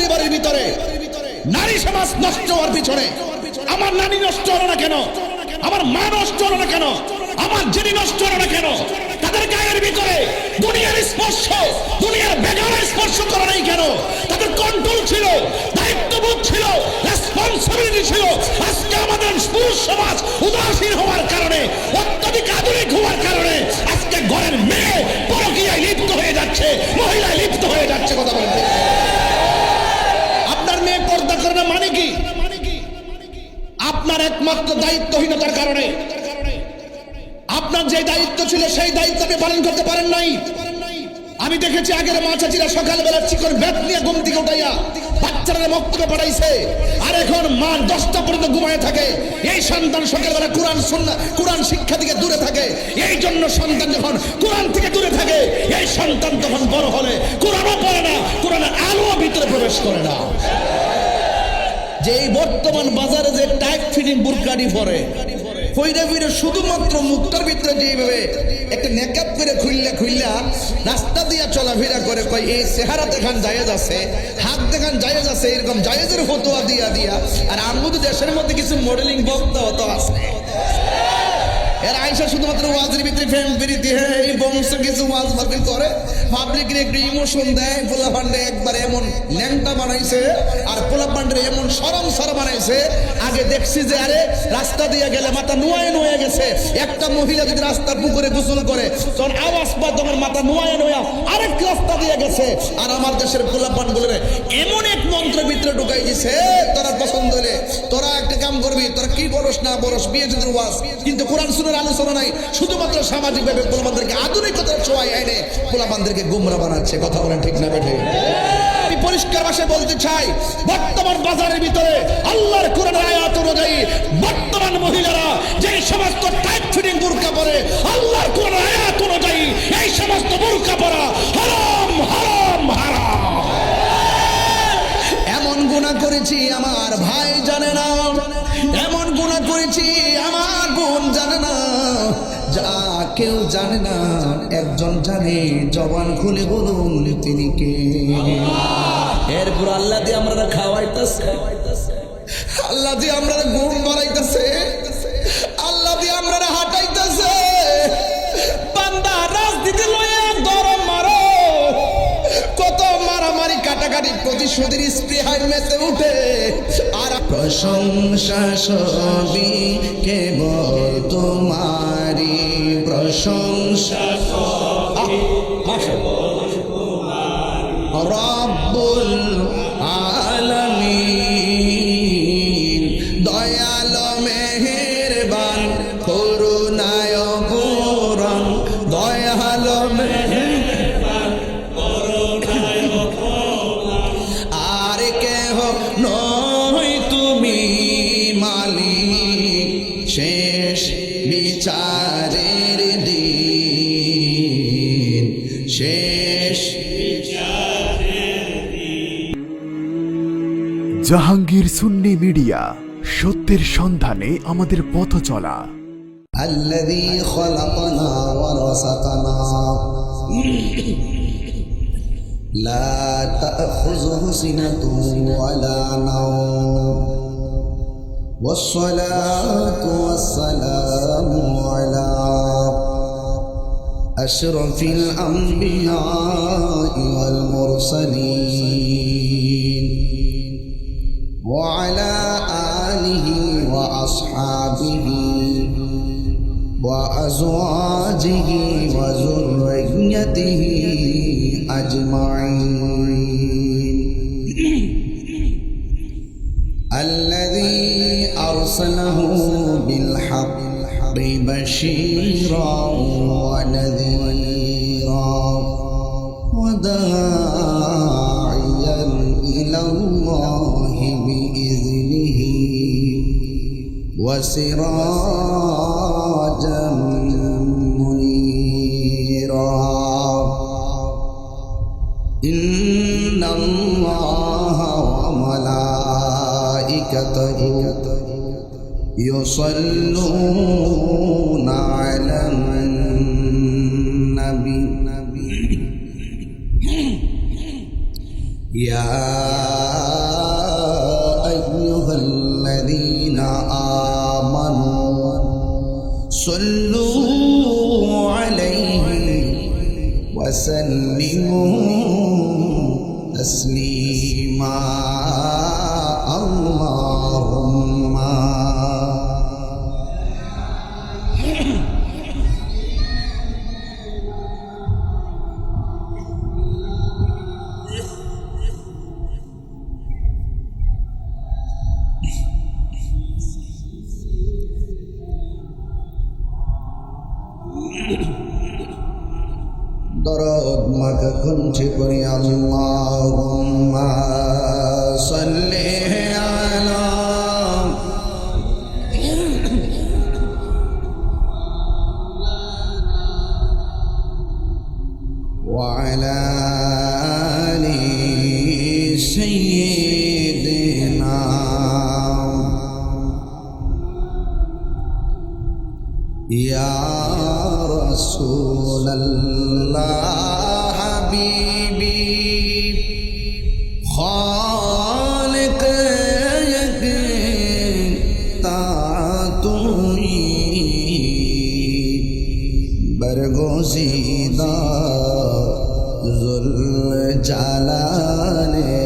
পরিবারের ভিতরে নারী সমাজ নষ্ট হওয়ার পিছনে আমার নারী নষ্ট হলো না কেন, আমার মা নষ্ট হলো না কেন, আমার যিনি নষ্ট হলো না কেন, তাদের গায়ের ভিতরে দুনিয়ার স্পর্শ, দুনিয়ার বেগানের স্পর্শ করা নাই কেন? তাদের কন্ট্রোল ছিল, দায়িত্ববোধ ছিল, রেসপন্সিবিলিটি ছিল। আজকে আমাদের পুরুষ সমাজ উদাসীন হওয়ার কারণে, অত্যধিক আধুনিক হওয়ার কারণে আজকে ঘরের মেয়ে পরকীয়ায় লিপ্ত হয়ে যাচ্ছে, মহিলায় লিপ্ত হয়ে যাচ্ছে। কথা বলতে আপনার মেয়ে পর্দা করে না মানে কি? আপনার একমাত্র দায়িত্বহীনতার কারণে। আপনার যে দায়িত্ব ছিল সেই দায়িত্ব আপনি পালন করতে পারেন নাই। আমি দেখেছি আগের মা চাচিরা সকালবেলা চিকন ব্যাট নিয়ে ঘুম থেকে উঠাইয়া বাচ্চারা মক্তবে পড়াইছে, আর এখন মা 10টা পর্যন্ত ঘুমায় থাকে। এই সন্তান সকালবেলা কোরআন শিক্ষা থেকে দূরে থাকে। এই জন্য সন্তান যখন কোরআন থেকে দূরে থাকে, এই সন্তান তখন বড় হলে কোরআনও পড়ে না, কোরআনের আলো ভিতরে প্রবেশ করে না। যে এই বর্তমান বাজারে যে টাইট ফিটিং বুরকানি পরে কইরা ফিরে শুধুমাত্র মুক্তার ভিতরে যেভাবে একটা মেকআপ করে খুললা রাস্তা দিয়া চলাফেরা করে, কই এই চেহারা দেখান জায়েজ আছে, হাত দেখান জায়েজ আছে, এরকম জায়েজের ফতোয়া দিয়া আর আমাদের দেশের মধ্যে কিছু মডেলিং বক্তা হতো আছে। এর আয়সা শুধুমাত্র ওয়াজের ভিতরে ফ্যান বেরিয়ে এই বংশ কিছু ওয়াজ মার্কেট করে, পাবলিকের একটু ইমোশন দেয়। পোলা পান্ডে একবার এমন ল্যাংটা বানাইছে আর পোলা পান্ডে এমন সরম সর বানাইছে। আগে দেখছি যে আরে রাস্তা দিয়ে গেলে মাথা নোয়া গেছে। একটা মহিলা যদি রাস্তার পুকুরে গোসল করে তখন আওয়াজ পায়, তোমার মাথা নোয়া আরেক রাস্তা দিয়ে গেছে। আর আমার দেশের পোলা পান বলে এমন এক মন্ত্রের ভিতরে ঢুকাই দিছে, তোরা পছন্দ হলে তোরা একটা কাম করবি, তোরা কি বরস না বরস বিয়ে যদি ওয়াজ, কিন্তু কোরআন সুন্নাহর আলোচনা নাই। শুধুমাত্র সামাজিক ভাবে পোলাপানদেরকে আধুনিকতার ছোঁয়ায় এনে পোলাপানদেরকে গুমরা বানাচ্ছে। কথা বলেন ঠিক না বেঠে? আমি পরিষ্কার ভাষায় বলতে চাই, বর্তমান বাজারের ভিতরে আল্লাহর কোরআনের আয়াত অনুযায়ী বর্তমান মহিলারা যে সমস্ত টাইট ফিটিং বুরকা পরে, আল্লাহর কোরআনের আয়াত অনুযায়ী এই সমস্ত বুরকা পরা হারাম হারাম হারাম। এমন গুনাহ করেছি আমার ভাই জানে না, এমন গুনাহ করেছি আমার বোন জানে না, যা কেউ জানে না একজন জানে। জবান খুলে বলুন তিনি কে? এরপর আল্লাহ দিয়ে আমরা খাওয়াইতেছে, আল্লাহ দিয়ে আমরা ঘুম বাড়াইতেছে, আল্লাহ দিয়ে আমরা হাঁটাইতেছে। বান্দা রাজনীতি লয়ে গরম মারো, কত মারামারি কাটাকাটি প্রতিশোধের স্পৃহায় মেতে উঠে। আর প্রশংসা সবই কেবল তোমারি, প্রশংসা সবই কেবল তোমারি, রব্বুল আলামিন। দয়াল মেহেরবান করুণায় পূরণ, দয়াল মেহেরবান করুণায় পূরণ। আর কেহ নয় তুমি মালিক, শেষ বিচারের দিন, শেষ বিচারের দিন। জাহাঙ্গীর সুন্নি মিডিয়া, সত্যের সন্ধানে আমাদের পথ চলা। الذي خلقنا ورزقنا لا تأخذه سنة ولا نوم، والصلاة والسلام على أشرف الأنبياء والمرسلين وعلى آله وأصحابه وأزواجه وذريته أجمعين، الذي أرسله بالحق بشيرا ونذيرا وداعيا إلى الله بإذنه وسراجا منيرا. إن الله وملائكته يصلون على النبي يا أيها الذين آمنوا صلوا عليه وسلموا تسليما اللهم দরদ মাখা কণ্ঠে করি আল্লাহুম্মা সাল্লি আলা ওয়া আলা আলি সাইয়্যিদিনা ইয়া রাসূলাল্লাহ হাবিবি খালিক তা তুই বরগোশিদা जुल জালালে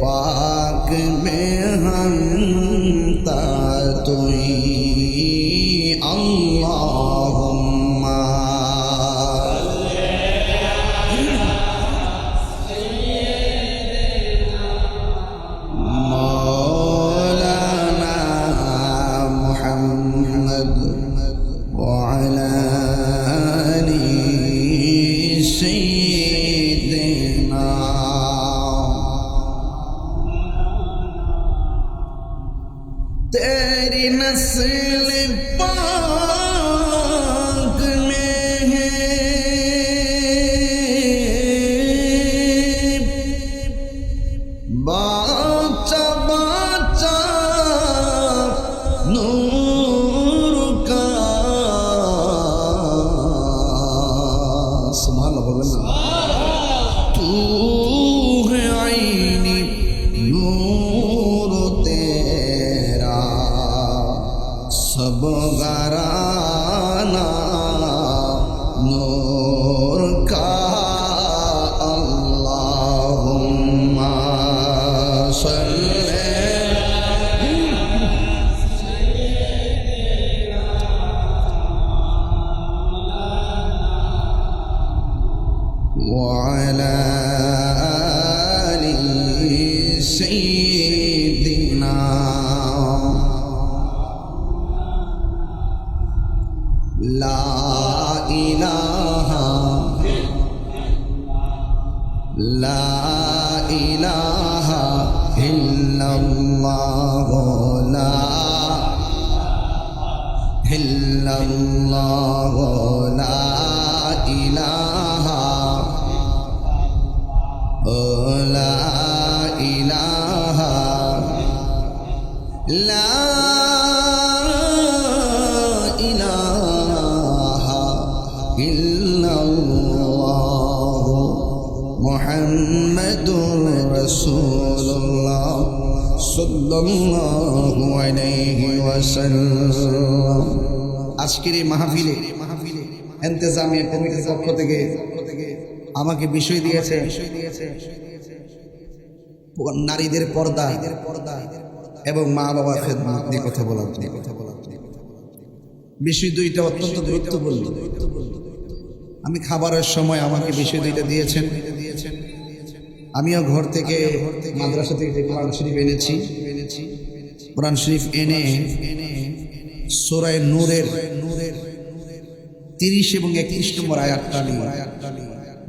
পাক মে हम তা তুই আল্লাহুম্মা মাওলানা মুহাম্মদ ওয়া আলা আলি সাইয়্যিদিনা तेरी नस्ल पाक में है बाचा बाचा नूर का सुभान अल्लाह तू है आईनी नूर तेरा सब घराना नूर का अल्लाहुम्मा सल्ली وعلى آل سيدنا لا إله إلا الله لا إلا الله لا إله لا إله لا إله إلا الله محمد رسول الله صلى الله عليه وسلم আজকের এই মাহফিলে ইন্তেজামিয়া কমিটির পক্ষ থেকে আমাকে বিষয় দিয়েছে নারীদের পর্দা এবং মা বাবার খেদমত নিয়ে কথা বলার বিষয় দুইটা অত্যন্ত গুরুত্বপূর্ণ। আমি খাবারের সময় আমাকে বিষয় দুইটা দিয়েছেন। আমিও ঘর থেকে মাদ্রাসা থেকে কোরআন শরীফ এনেছি। কোরআন শরীফ এনে সূরা নূরের 30 এবং 31 নম্বর আয়াতটা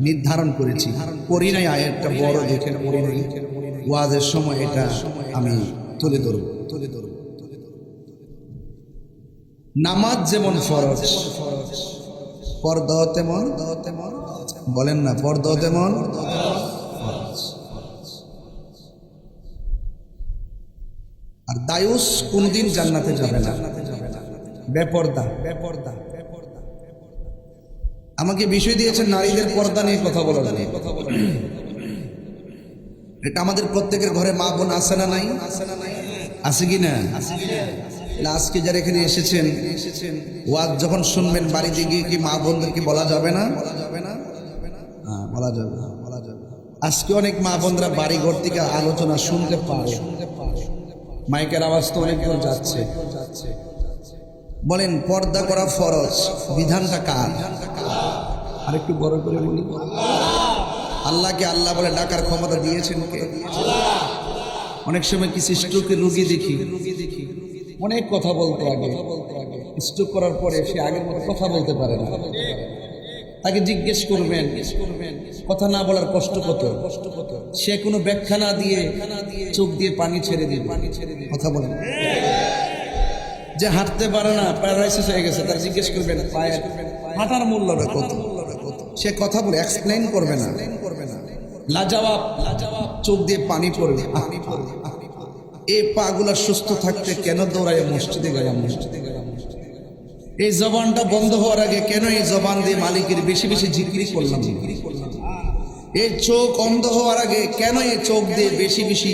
নির্ধারণ করেছি। পড়ি নাই আয়াতটা, বড় দেখে পড়ি নাই, ওয়াজের সময় এটা আমি তুলে ধরব। নামাজ যেমন ফরজ, পর্দা তেমন, বলেন না, পর্দা তেমন ফরজ। আর দায়ুস কোনদিন জান্নাতে যাবে না, বেপর্দা। আমাকে বিষয় দিয়েছেন নারীদের পর্দা নিয়ে কথা বলার। এটা আমাদের প্রত্যেকের ঘরে মা বোন আছে না নাই? আছে কি না? আজকে যারা এখানে এসেছেন ওয়াজ যখন শুনবেন বাড়িতে গিয়ে কি মা বোনদেরকে বলা যাবে না? হ্যাঁ, বলা যাবে। আজকে অনেক মা বোনরা বাড়ি ঘর থেকে আলোচনা শুনতে পারে, মাইকের আওয়াজ তো অনেক দূর যাচ্ছে। বলেন পর্দা করা ফরজ, বিধানটা কার? আর একটু বড় করে বলি, আল্লাহকে আল্লাহ বলে ডাকার ক্ষমতা দিয়েছেন কে? অনেক সময় কিছু স্ট্রোকের রোগী দেখি অনেক কথা বলতে আগে, স্ট্রোক করার পরে সে আগের মতো কথা বলতে পারে না। তাকে জিজ্ঞেস করবেন কথা না বলার কষ্ট কত, সে কোনো ব্যাখ্যা না দিয়ে চোখ দিয়ে পানি ছেড়ে দিয়ে কথা বলেন। যে হাঁটতে পারে না, প্যারালাইসিস হয়ে গেছে, তার জিজ্ঞেস করবেন পায়ের হাঁটার মূল্যটা কত, সে কথা বলে এক্সপ্লেইন করবে না, লাজবাব চোখ দিয়ে পানি পড়বে। এই পা গুলা সুস্থ থাকতে কেন দৌড়ায় মসজিদে গেলাম? এই জবানটা বন্ধ হওয়ার আগে কেন এই জবান দিয়ে মালিকের বেশি বেশি জিকির করলাম? এই চোখ অন্ধ হওয়ার আগে কেন এই চোখ দিয়ে বেশি বেশি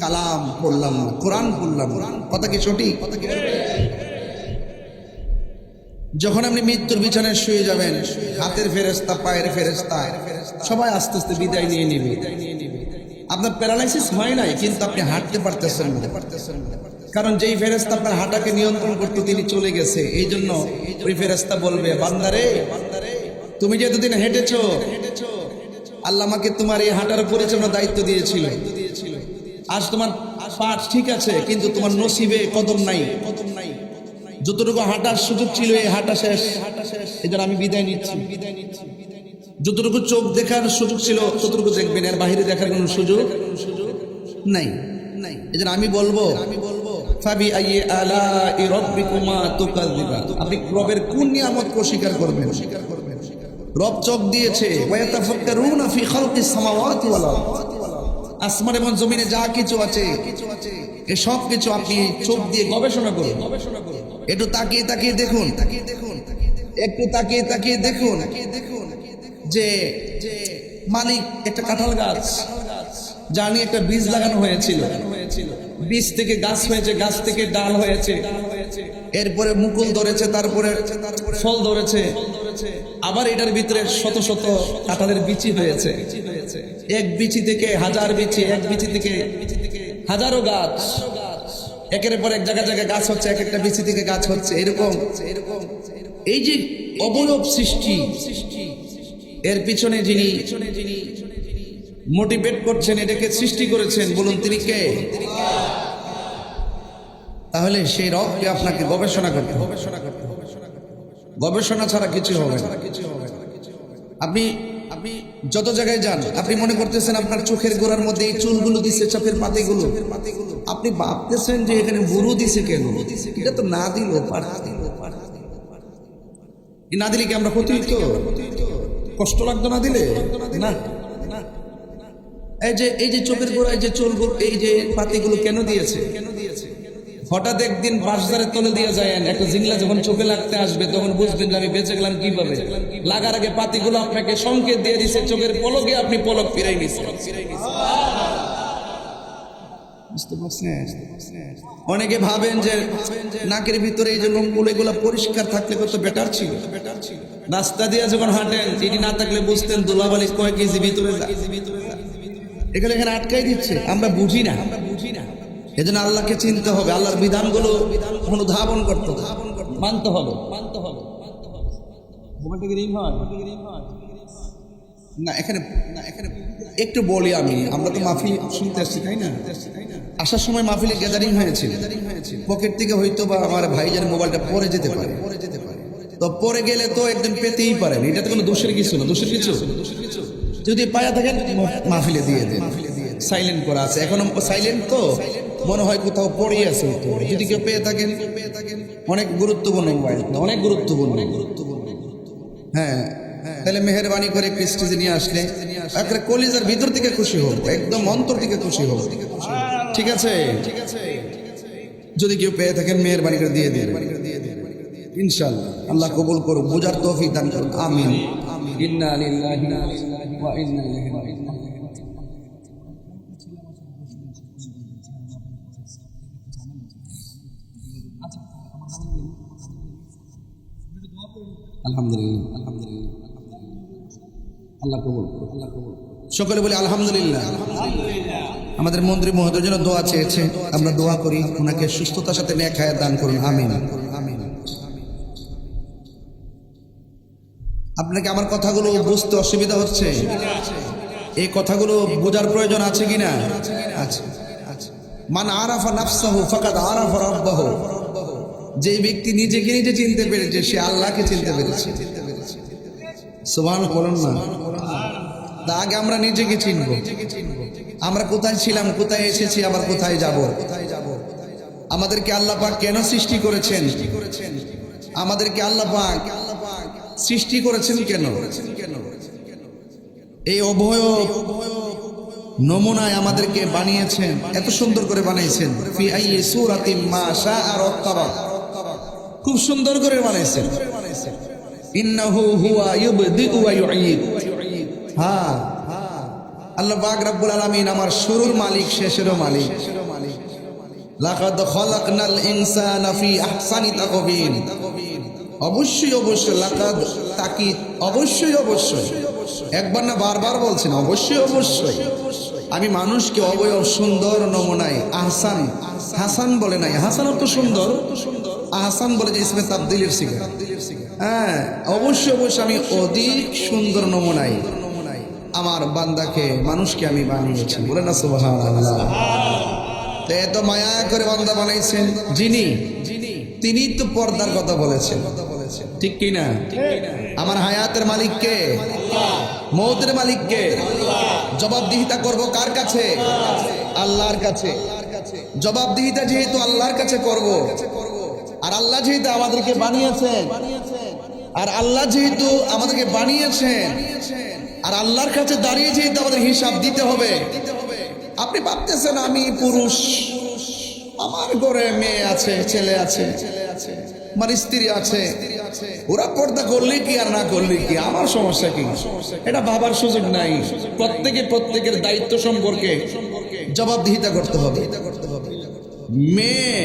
কালাম পড়লাম না, কোরআন পড়লাম? কথা কি সঠিক? যখন আপনি মৃত্যুর বিছানায় শুয়ে যাবেন, হাতের ফেরেশতা পায়ের ফেরেশতা সবাই আস্তে আস্তে বিদায় নিয়ে নেবে। আপনার প্যারালাইসিস হয় নাই, কিন্তু আপনি হাঁটতে পারতেছেন না, কারণ যেই ফেরেশতা আপনার হাঁটাকে নিয়ন্ত্রণ করতে তিনি চলে গেছে। এই জন্য ওই ফেরেশতা বলবে, বান্দারে তুমি যে এতদিন হেঁটেছো, আল্লাহ আমাকে তোমার এই হাঁটার পরিচালনার দায়িত্ব দিয়েছিল। আজ তোমার পাঠ ঠিক আছে, কিন্তু তোমার নসিবে কদম নাই। যতটুকু হাঁটার সুযোগ ছিল এই হাঁটা শেষ, এই জন্য আমি বিদায় নিচ্ছি। যতটুকু চোখ দেখার সুযোগ ছিল ততটুকু দেখবেন, এর বাহিরে দেখার কোনো সুযোগ নাই। এই জন্য আমি বলবো, আপনি রবের কোন নিয়ামতকে অস্বীকার করবেন? রব চোখ দিয়েছে, আসমান এবং জমিনে যা কিছু আছে এই সব কিছু আপনি চোখ দিয়ে গবেষণা করুন। একটু তাকিয়ে তাকিয়ে দেখুন, একটু তাকিয়ে তাকিয়ে দেখুন যে মালিক একটা কাঁঠাল গাছ, যার নিয়ে একটা বীজ লাগানো হয়েছিল, বীজ থেকে গাছ হয়েছে, গাছ থেকে ডাল হয়েছে, এরপরে মুকুল ধরেছে, তারপরে ফল ধরেছে, আবার এটার ভিতরে শত শত কাঁঠালের বিচি হয়েছে। এক বিচি থেকে হাজার বিচি, এক বিচি থেকে হাজারো গাছ, একের পর এক জায়গায় জায়গায় গাছ হচ্ছে, এক একটা বিচি থেকে গাছ হচ্ছে। এরকম এই যে অবয়ব সৃষ্টি, এর পিছনে যিনি মোটিভেট করছেন, এটাকে সৃষ্টি করেছেন, বলুন তিনি কে? তাহলে সেই রবকে আপনাকে গবেষণা করতে হবে। গবেষণা ছাড়া কিছু হবে না। আপনি যত জায়গায় যান, আপনি মনে করতেছেন আপনার চোখের গোড়ার মধ্যে এই চুলগুলো দিচ্ছে, চোখের পাতিগুলো, আপনি ভাবতেছেন যে এখানে বুড়ো দিছে কেন? এটা তো না দিল, না দিলে কি আমরা ক্ষতি হইতো? কষ্ট লাগতো না দিলে? না। এই যে চোখের গোড়ায় যে চুলগুলো, এই যে পাতিগুলো কেন দিয়েছে? হঠাৎ একদিন বাঁশঝাড়ের তলে দিয়ে যায় একটা জিংলা যখন চোখে লাগতে আসবে, তখন বুঝবেন যে আমি বেঁচে গেলাম কিভাবে। লাগার আগে পাতিগুলো আপনাকে সংকেত দিয়ে দিছে, চোখের পলকে আপনি পলক ফিরাই নিছেন। অনেকে ভাবেন যে নাকের ভিতরে এই যে লোমগুলো, এগুলো পরিষ্কার থাকলে কত বেটার ছিল। রাস্তা দিয়ে যখন হাঁটেন, চিনি না থাকলে বুঝতেন ধুলাবালি কয় কেজি ভিতরে, এখানে আটকাই দিচ্ছে। আমরা বুঝি না। এজন্য আল্লাহকে চিনতে হবে, আল্লাহর বিধানগুলো অনুধাবন করতে হবে, মানতে হবে। না এখানে একটু বলি আমি, আমরা তো মাহফিল শুনতে আসছি, তাই না? আসার সময় মাহফিলে গ্যাদারিং হয়েছিল, পকেট থেকে হয়তো বা আমার ভাইজান মোবাইলটা পরে যেতে পারে, তো পরে গেলে তো একদিন পেতেই পারেন। এটা তো কোনো দোষের কিছু না, দোষের কিছু যদি পায়া থাকেন মাহফিলে দিয়ে দেন, সাইলেন্ট করা আছে, এখনো সাইলেন্ট, তো মনে হয় কোথাও পড়ে আছে। যদি কেউ পেয়ে থাকেন, অনেক গুরুত্বপূর্ণ মোবাইল, অনেক গুরুত্বপূর্ণ। হ্যাঁ, তাহলে মেহরবানি করে প্রেস্টিজে নিয়ে আসলে একটা কলিজার ভিতর থেকে খুশি হোক, একদম অন্তর থেকে খুশি হোক, ঠিক আছে? যদি কেউ পেয়ে থাকেন মেহরবানি করে দিয়ে দিন, ইনশাআল্লাহ আল্লাহ কবুল করুন, বোঝার তৌফিক দান করুন, আমিন। ইন্না লিল্লাহি ওয়া ইন্না ইলাইহি রাজিউন। আলহামদুলিল্লাহ, আলহামদুলিল্লাহ, আল্লাহ কবুল করুন, আল্লাহ কবুল করুন। সকলে বলি আলহামদুলিল্লাহ। আমাদের মন্ত্রী মহোদয়ের জন্য দোয়া চেয়েছে, আমরা দোয়া করি ওনাকে সুস্থতার সাথে নেক হায়াত দান করুন, আমিন, আমিন। আপনাকে আমার কথাগুলো বুঝতে অসুবিধা হচ্ছে? এই কথাগুলো বোঝার প্রয়োজন আছে কিনা? আছে। মান আরাফা নাফসাহু ফাকাদ আরাফা রাব্বাহু। যে ব্যক্তি নিজেকে নিজে চিনতে পেরেছে সে আল্লাহকে চিনতে পেরেছে। সুবহানাল্লাহ বলুন না। তা আগে আমরা নিজেকে চিনব, আমরা কোথায় ছিলাম, কোথায় এসেছি, আবার কোথায় যাব। আমাদেরকে আল্লাহ পাক কেন সৃষ্টি করেছেন? আমাদেরকে আল্লাহ পাক সৃষ্টি করেছেন কেন? এই অবয়ব নমুনায় আমাদেরকে বানিয়েছেন, এত সুন্দর করে বানিয়েছেন। ফি আইয়ি সূরাতিন মা শাআ রাক্কাবা, খুব সুন্দর করে বানিয়েছেন। ইন্নাহু হুয়া ইউবদিউ ওয়া ইউঈদ। হ্যাঁ, আল্লাহ পাক রব্বুল আলামিন আমার শুরুর মালিক, শেষেরও মালিক। লাকাদ খালাকনাল ইনসানা ফি আহসানি তাকওয়িম। অবশ্যই অবশ্যই, লাকাদ তাকিদ, অবশ্যই অবশ্যই, একবার না বারবার বলছেন অবশ্যই অবশ্যই। আমি মানুষকে অবয়ব সুন্দর নমুনায় আহসান, হাসান বলে নাই, হাসান তো সুন্দর, আহসান বলে যে ইসমে তাবদীলের সিগা। হ্যাঁ, অবশ্যই অবশ্যই আমি অধিক সুন্দর নমুনায় আমার বান্দাকে, মানুষকে আমি বানিয়েছি। বলে না সুবহানাল্লাহ। এত মায়া করে বান্দা বানাইছেন যিনি, তিনি তো পর্দার কথা বলেছেন, ঠিক কি না? আমার হায়াতের মালিক কে? মৌতের মালিক কে? জবাবদিহিতা করব কার কাছে? আল্লাহর কাছে। জবাবদিহিতা যেহেতু আল্লাহর কাছে করব, আর আল্লাহ যেহেতু আমাদেরকে বানিয়েছেন, আর আল্লাহ যেহেতু আমাদেরকে বানিয়েছেন, আর আল্লাহর কাছে দাঁড়িয়ে যেহেতু আমাদের হিসাব দিতে হবে। আপনি ভাবতেছেন আমি পুরুষ, আমার ঘরে মেয়ে আছে, ছেলে আছে, আমার স্ত্রী আছে, ওরা পর্দা করলে কি আর না করলে কি, আমার সমস্যা কি? এটা ভাবার সুযোগ নাই। প্রত্যেকে প্রত্যেকের দায়িত্ব সম্পর্কে জবাবদিহিতা করতে হবে। মেয়ে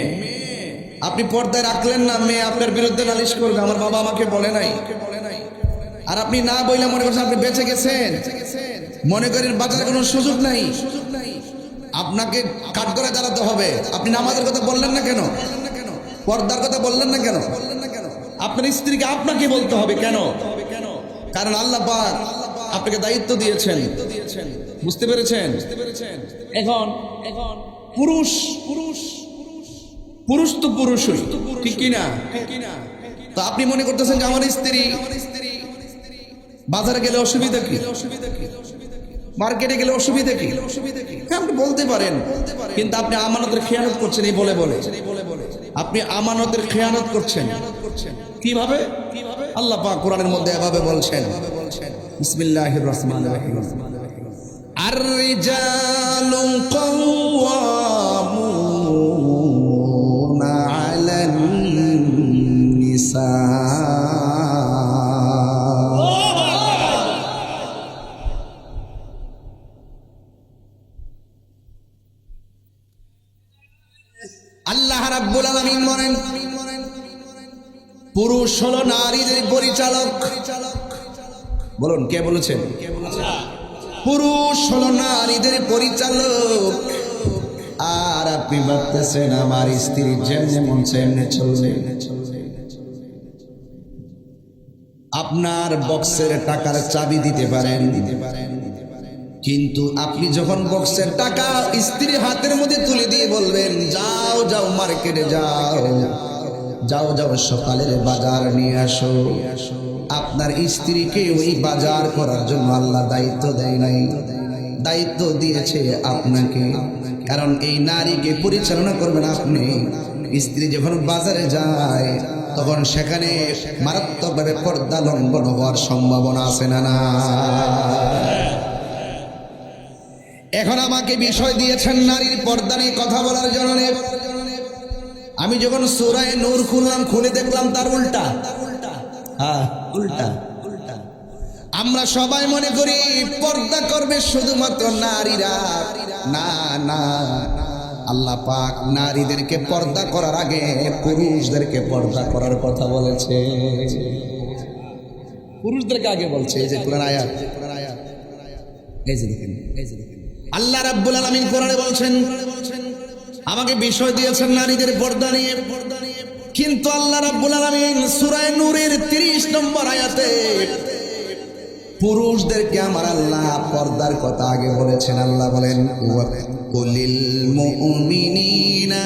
আপনি পর্দায় রাখলেন না, মেয়ে আপনার বিরুদ্ধে নালিশ করবে, আমার বাবা আমাকে বলে নাই। আর আপনি না বইলে মনে করছেন আপনি বেঁচে গেছেন, মনে করেন বাজারে কোনো সুযোগ নাই, আপনাকে কাঠগড়ায় দাঁড়াতে হবে। আপনি নামাজের কথা বললেন না কেন? পর্দার কথা বললেন না কেন? আপনার স্ত্রীকে আপনাকে বলতে হবে কেন? কারণ আল্লাহ পাক আপনাকে দায়িত্ব দিয়েছেন। বুঝতে পেরেছেন? এখন পুরুষ পুরুষ তো পুরুষই, ঠিক কিনা? তো আপনি মনে করতেছেন যে আমার স্ত্রী বাজারে গেলে অসুবিধা কি, মার্কেটে গেলে অসুবিধা কি? আপনি বলতে পারেন, কিন্তু আপনি আমানতের খেয়ানত করছেন। এই বলে বলে আপনি আমানতের খেয়ানত করছেন। কিভাবে? আল্লাহ পাক কোরআনের মধ্যে এভাবে বলছেন, বিসমিল্লাহির রহমানির রহিম, আর-রিজালু কাওয়ামুনা আলান নিসা। আল্লাহ রাব্বুল আলামিন বলেন, পুরুষ হলো নারীদের পরিচালক। বলুন কে বলেছেন? পুরুষ হলো নারীদের পরিচালক। আর আপনি ভাবতেছেন আমার স্ত্রী যেমন মন সেমনে চলবে। আপনার বক্সের টাকার চাবি দিতে পারেন, কিন্তু আপনি যখন বক্সের টাকা স্ত্রীর হাতের মধ্যে তুলে দিয়ে বলবেন যাও যাও মার্কেটে যাও, যাও যাও সকালের বাজার নিয়ে আসো, আপনার স্ত্রীকে ওই বাজার করার জন্য আল্লাহ দায়িত্ব দেয় নাই, দায়িত্ব দিয়েছে আপনাকে। কারণ এই নারীকে পরিচালনা করবেন আপনি। স্ত্রী যখন বাজারে যায় তখন সেখানে মারাত্মকভাবে পর্দা লঙ্ঘন হওয়ার সম্ভাবনা আছে না? না। এখন আমাকে বিষয় দিয়েছেন নারীর পর্দা নিয়ে কথা বলার জন্য। আমি যখন সূরা নূর খুললাম, খুলে দেখলাম তার উল্টা। হ্যাঁ, উল্টা। আমরা সবাই মনে করি পর্দা করবে শুধুমাত্র নারীরা। না না, আল্লাহ পাক নারীদেরকে পর্দা করার আগে পুরুষদেরকে পর্দা করার কথা বলেছে। পুরুষদেরকে আগে বলছে। এই যে কোরআন আয়াত, এই যে দেখেন, আল্লাহ রাব্বুল আলামিন কোরআনে বলছেন, আমাকে বিষয় দিয়েছেন নারীদের পর্দা নিয়ে, কিন্তু আল্লাহ রাব্বুল আলামিন সূরা নূরের 30 নম্বর আয়াতে পুরুষদেরকে আমার আল্লাহ পর্দার কথা আগে বলেছেন। আল্লাহ বলেন, কুলিল মুমিনিনা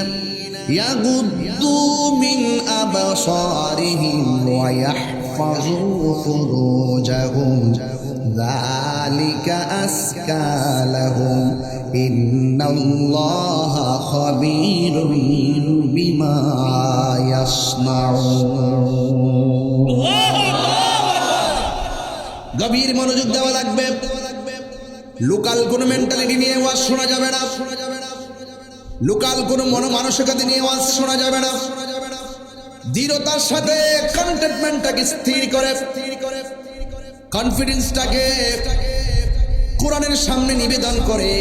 ইয়াগুদ্দু মিন আবসারিহিম ওয়া ইয়াহফাযু ফুরুজাহুম যালিকা আসকা লাহুম ইন্নাল্লাহা খাবীরুম বিমা ইয়াসনাউন। গভীর মনোযোগ দেওয়া লাগবে। লোকাল কোন মেন্টালিটি নিয়ে ওয়াজ শোনা যাবে না, লোকাল কোন মানসিকতা নিয়ে ওয়াজ শোনা যাবে না। দৃঢ়তার সাথে কন্টেন্টমেন্টটাকে স্থির করে, কনফিডেন্সটাকে কোরআনের সামনে নিবেদন করে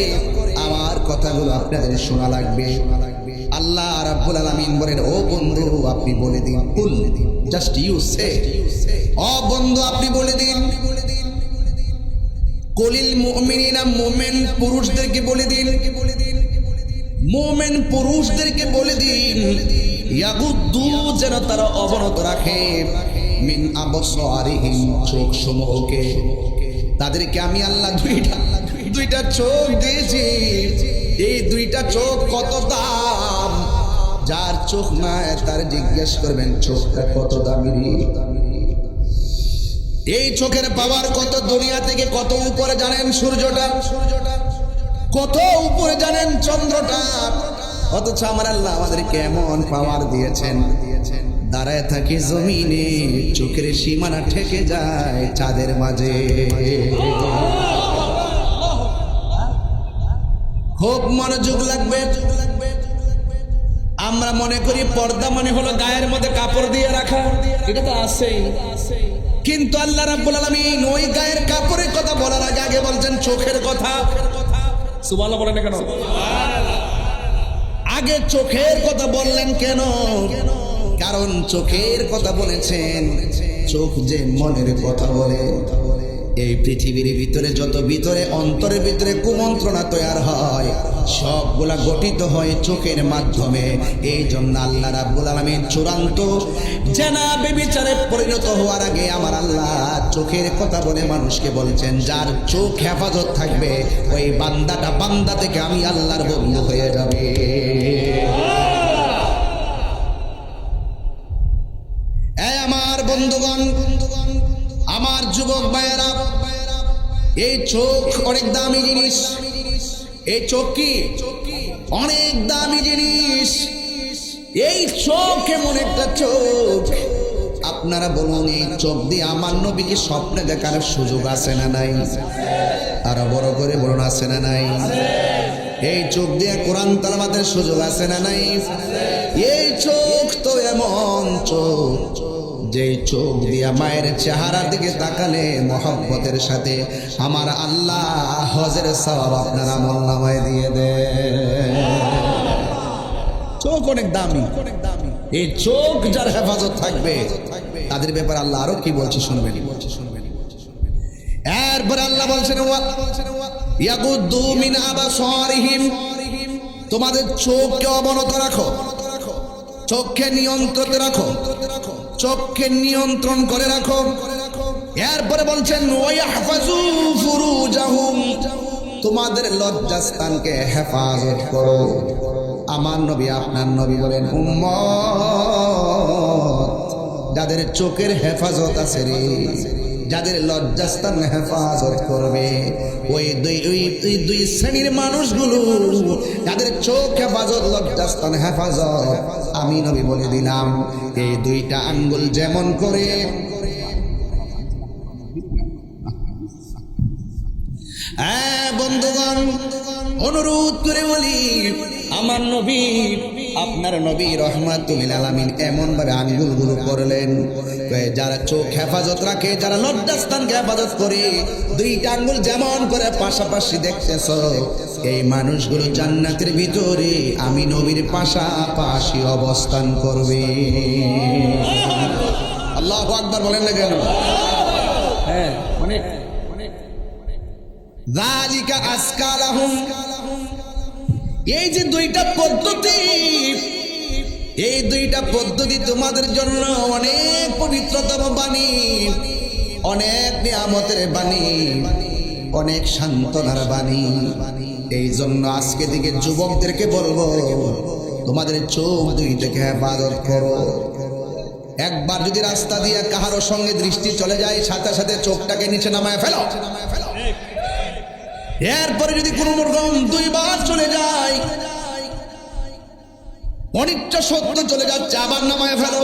আমার কথাগুলো আপনাদের শোনা লাগবে। আল্লাহ রাব্বুল আলামিন বলেন, ও বন্ধু আপনি বলে দিন, কুল জাস্ট ইউ সে, ও বন্ধু আপনি বলে দিন, কুলিল মুমিনিনা, মুমিন পুরুষদেরকে বলে দিন, মুমিন পুরুষদেরকে বলে দিন, ইয়াগুদ্দু যেন তারা অবনত রাখে, মিন আবসারিহিম চোখ সমূহকে। তাদেরকে আমি আল্লাহ দুইটা চোখ দিয়েছি। এই দুইটা চোখ কত দাম, যার চোখ নাই তার জিজ্ঞেস করবেন চোখটা কত দামি। এই চোখের পাওয়ার কত, দুনিয়া থেকে কত উপরে জানেন সূর্যটা, কত উপরে জানেন চন্দ্রটা, অথচ আমার আল্লাহ আমাদেরকে এমন পাওয়ার দিয়েছেন, দাঁড়ায় থাকি জমিনে চোখের সীমানা ঠেকে যায় চাঁদের মাঝে। খুব মনোযোগ লাগবে। আমরা মনে করি পর্দা মানে হলো গায়ের মধ্যে কাপড় দিয়ে রাখা, এটা তো আছেই, কিন্তু আল্লাহ রাব্বুল আলামিন ওই গায়ের কাপড়ের কথা বলার আগে আগে বলছেন চোখের কথা। সুবহানাল্লাহ বলেন না কেন? আগে চোখের কথা বললেন কেন? কারণ চোখের কথা বলেছেন, চোখ যে মনের কথা বলে। এই পৃথিবীর ভিতরে যত ভিতরে অন্তরের ভিতরে কুমন্ত্রণা তৈরি হয়, সবগুলা গঠিত হয় চোখের মাধ্যমে। এই জন্য আল্লাহ রাব্বুল আলামিন চূড়ান্ত জানাবে বিচারে পরিণত হওয়ার আগে আমার আল্লাহ চোখের কথা বলে মানুষকে বলছেন, যার চোখ হেফাজত থাকবে ওই বান্দাটা বান্দা থেকে আমি আল্লাহর বন্ধু হয়ে যাবে। আমার বন্ধুগণ, আমার যুবক ভাইয়েরা, এই চোখ অনেক দামি জিনিস। এই চোখ কি অনেক দামি জিনিস। এই চোখ এমন একটা চোখ, আপনারা বলুন এই চোখ দিয়ে আমার নবীকে স্বপ্নে দেখার সুযোগ আছে না নাই? আরো বড় করে বলুন, আছে না নাই? এই চোখ দিয়ে কোরআন তেলাওয়াতের সুযোগ আছে না নাই? এই চোখ তো এমন চোখ, যে চোখ দিয়া মায়ের চেহারার দিকে তাকালে মহব্বতের সাথে আমার আল্লাহ হজের সওয়াব আপনার আমলনামায় দিয়ে দেয়। চোখ অনেক দামি। এই চোখ যার হেফাজত থাকবে তাদের ব্যাপারে আল্লাহ আরো কি বলছে শুনবেন। এরপর আল্লাহ বলছেন, ইয়াগুদ্দু মিন আবসারিহিম, তোমাদের চোখকে অবনত রাখো, চোখকে নিয়ন্ত্রণ রাখো, চোখকে নিয়ন্ত্রণ করে রাখো। এরপরে বলছেন, ওয়াহফাজু ফুরুজাহুম, তোমাদের লজ্জাস্থানকে হেফাজত করো। আমার নবী আপনার নবী বলেন, উম্মত যাদের চোখের হেফাজত আছে রে, যাদের লজ্জাস্থান হেফাজত করবে, ওই দুই শ্রেণীর মানুষগুলো যাদের চোখ হেফাজত, লজ্জাস্থান হেফাজত, আমি নবী বলে দিলাম এই দুইটা আঙ্গুল যেমন করে বন্ধুগণ অনুরোধ করে বলি, আমার নবী আপনার নবী রহমাতুল আলামিন এমন ভাবে আঙ্গুলগুলো করলেন, যারা চোখ হেফাজত রাখে, যারা লজ্জাস্থানকে হেফাজত করে, দুইটা আঙ্গুল যেমন করে পাশাপাশি দেখতেছ, এই মানুষগুলো জান্নাতের ভিতরে আমি নবীর পাশাপাশি অবস্থান করবে। আল্লাহু আকবার বলেন না কেন? হ্যাঁ অনেক যালিকা আজকা লাহুম। এই যে দুইটা পদ্ধতি, এই দুইটা পদ্ধতি তোমাদের জন্য অনেক পবিত্রতম বাণী, অনেক নিয়ামতের বাণী, অনেক সান্ত্বনার বাণী। এই জন্য আজকে থেকে যুবকদেরকে বলবো, তোমাদের চোখ দুইটাকে হেফাজত করো। একবার যদি রাস্তা দিয়ে কাহারো সঙ্গে দৃষ্টি চলে যায়, সাথে সাথে চোখটাকে নিচে নামায় ফেলো। এরপরে যদি কোনো রকম দুইবার চলে যায়, অনিচ্ছা সত্য চলে যাচ্ছে, আবার নামায় ফেলো।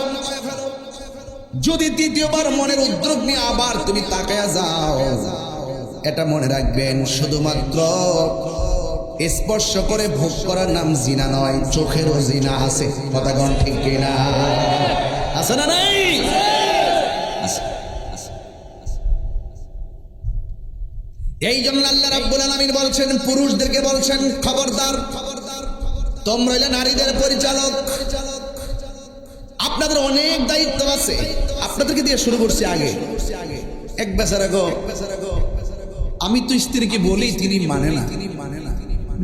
যদি তৃতীয়বার মনের উদ্যোগ নিয়ে আবার তুমি তাকায়া যাও, এটা মনে রাখবেন, শুধুমাত্র স্পর্শ করে ভোগ করার নাম জিনা নয়, চোখেরও জিনা আছে। কথা কোন ঠিক কিনা? আছে না নাই? এই জন্য আল্লাহ রাব্বুল আলামিন বলছেন, পুরুষদেরকে বলছেন, খবরদার, তোমরা হইলে নারীদের পরিচালক, আপনাদের অনেক দায়িত্ব আছে। আপনাদেরকে দিয়ে শুরু করছি। আগে এক বেচারা গো, আমি তো স্ত্রীকে বলি, তিনি মানে না,